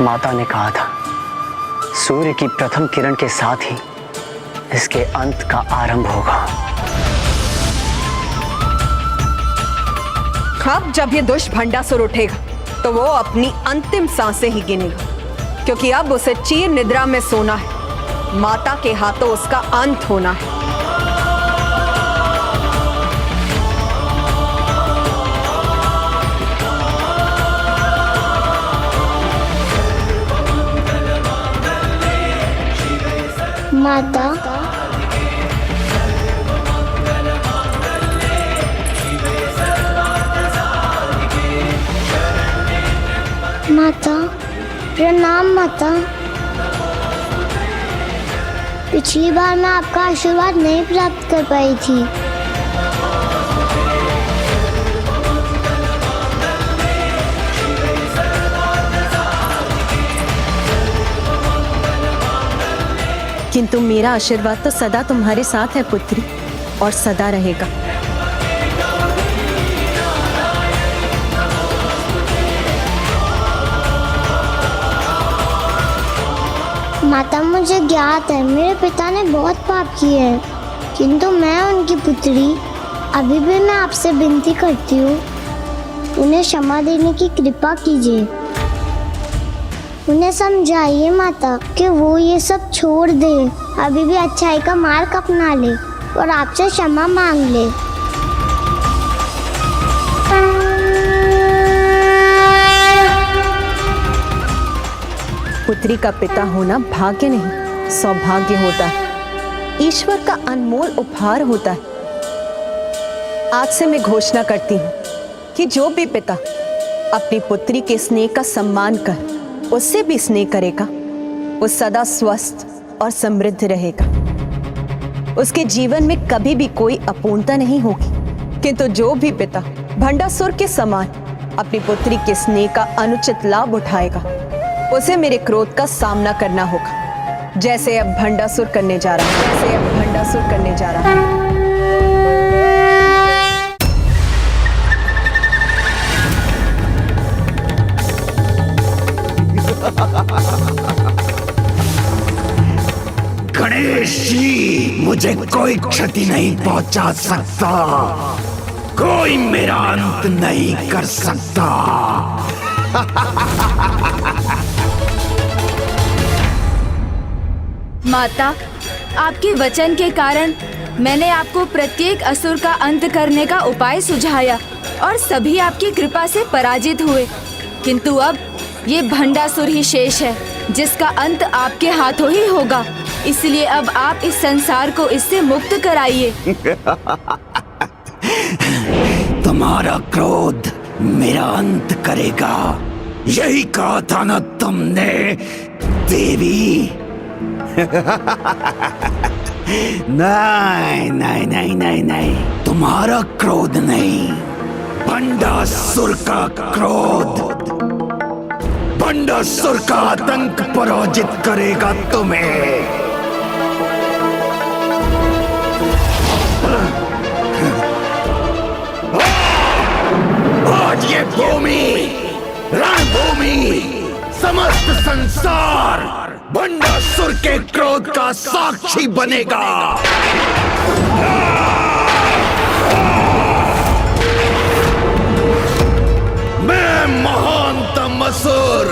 माता ने कहा था, सूर्य की प्रथम किरण के साथ ही इसके अंत का आरंभ होगा। अब जब ये दुष्ट भंडासुर उठेगा तो वो अपनी अंतिम सांसें ही गिनेगा, क्योंकि अब उसे चीर निद्रा में सोना है। माता के हाथों उसका अंत होना है। माता, माता प्रणाम। माता, पिछली बार मैं आपका आशीर्वाद नहीं प्राप्त कर पाई थी। किंतु मेरा आशीर्वाद तो सदा तुम्हारे साथ है पुत्री, और सदा रहेगा। माता, मुझे ज्ञात है मेरे पिता ने बहुत पाप किए हैं, किंतु मैं उनकी पुत्री अभी भी मैं आपसे विनती करती हूँ, उन्हें क्षमा देने की कृपा कीजिए। उन्हें समझाइए माता कि वो ये सब छोड़ दे, अभी भी अच्छाई का मार्ग अपना ले और आपसे क्षमा मांग ले। पुत्री का पिता होना भाग्य नहीं सौभाग्य होता है, ईश्वर का अनमोल उपहार होता है। आज से मैं घोषणा करती हूँ कि जो भी पिता अपनी पुत्री के स्नेह का सम्मान कर उससे भी स्नेह करेगा, वो सदा स्वस्थ और समृद्ध रहेगा। उसके जीवन में कभी भी कोई अपूर्णता नहीं होगी। किंतु जो भी पिता भंडासुर के समान अपनी पुत्री के स्नेह का अनुचित लाभ उठाएगा, उसे मेरे क्रोध का सामना करना होगा, जैसे अब भंडासुर करने जा रहा है। गणेश जी, मुझे कोई क्षति नहीं पहुंचा सकता, कोई मेरा अंत नहीं कर सकता। माता, आपके वचन के कारण मैंने आपको प्रत्येक असुर का अंत करने का उपाय सुझाया और सभी आपकी कृपा से पराजित हुए, किंतु अब ये भंडासुर ही शेष है, जिसका अंत आपके हाथों ही होगा। इसलिए अब आप इस संसार को इससे मुक्त कराइए। तुम्हारा क्रोध मेरा अंत करेगा, यही कहा था ना तुमने देवी? नहीं नहीं नहीं नहीं नहीं, तुम्हारा क्रोध नहीं, भंडासुर का क्रोध, भंडासुर का आतंक पराजित करेगा तुम्हें। आज ये भूमि, रणभूमि, समस्त संसार भंडासुर के क्रोध का साक्षी बनेगा। मैं महानतम असुर,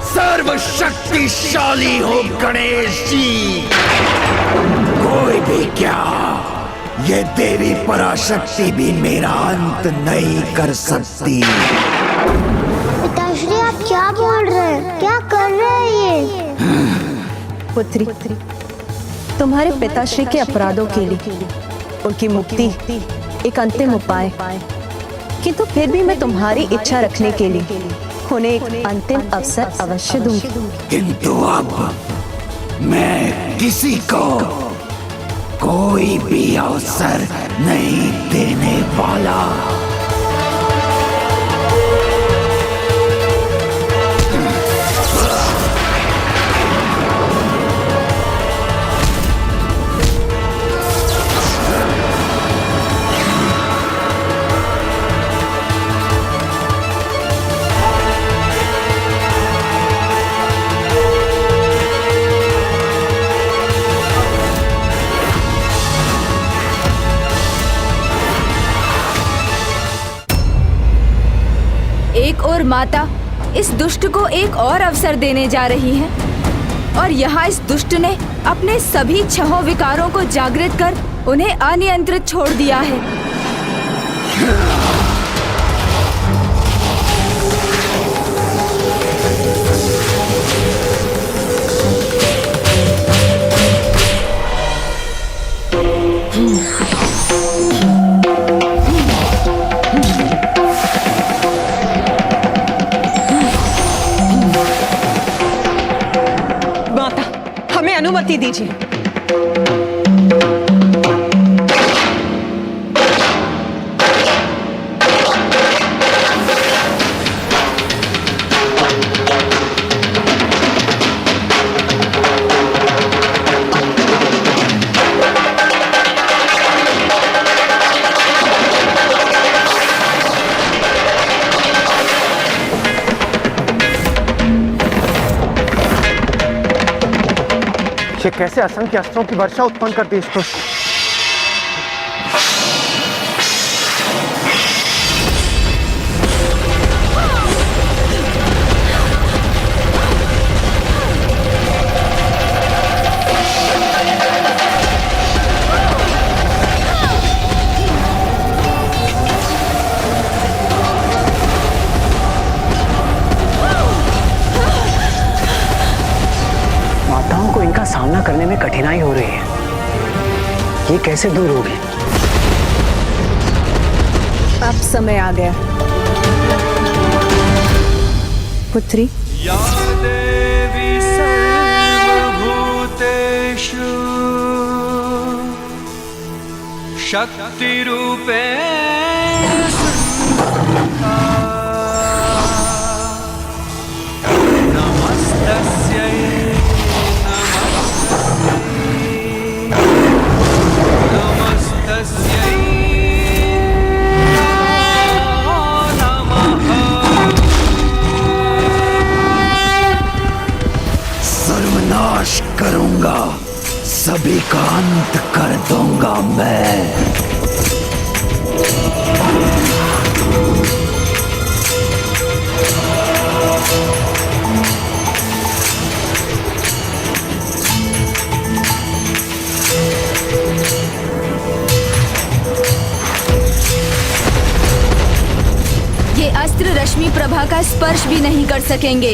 सर्वशक्तिशाली हूँ गणेश जी। कोई भी क्या, ये देवी पराशक्ति भी मेरा अंत नहीं कर सकती। पिताश्री, आप क्या बोल रहे हैं? क्या कर रहे हैं ये? पुत्री, तुम्हारे पिताश्री के अपराधों के लिए उनकी मुक्ति एक अंतिम उपाय, किंतु फिर भी मैं तुम्हारी इच्छा रखने के लिए उन्हें एक अंतिम अवसर अवश्य दूंगी। किंतु अब मैं किसी को कोई भी अवसर नहीं देने वाला। एक और माता इस दुष्ट को एक और अवसर देने जा रही है, और यहाँ इस दुष्ट ने अपने सभी छहों विकारों को जागृत कर उन्हें अनियंत्रित छोड़ दिया है। अनुमति दीजिए। ये कैसे असंख्य अस्त्रों की वर्षा उत्पन्न कर दी इसको। माताओं को इनका सामना करने में कठिनाई हो रही है, ये कैसे दूर होगी? अब समय आ गया पुत्री। या देवी सर्वभूतेषु शक्तिरूपेण संस्थिता नमस्तस्यै नमस्तस्यै सर्वनाश करूंगा, सभी का अंत कर दूंगा मैं। ये अस्त्र रश्मि प्रभा का स्पर्श भी नहीं कर सकेंगे।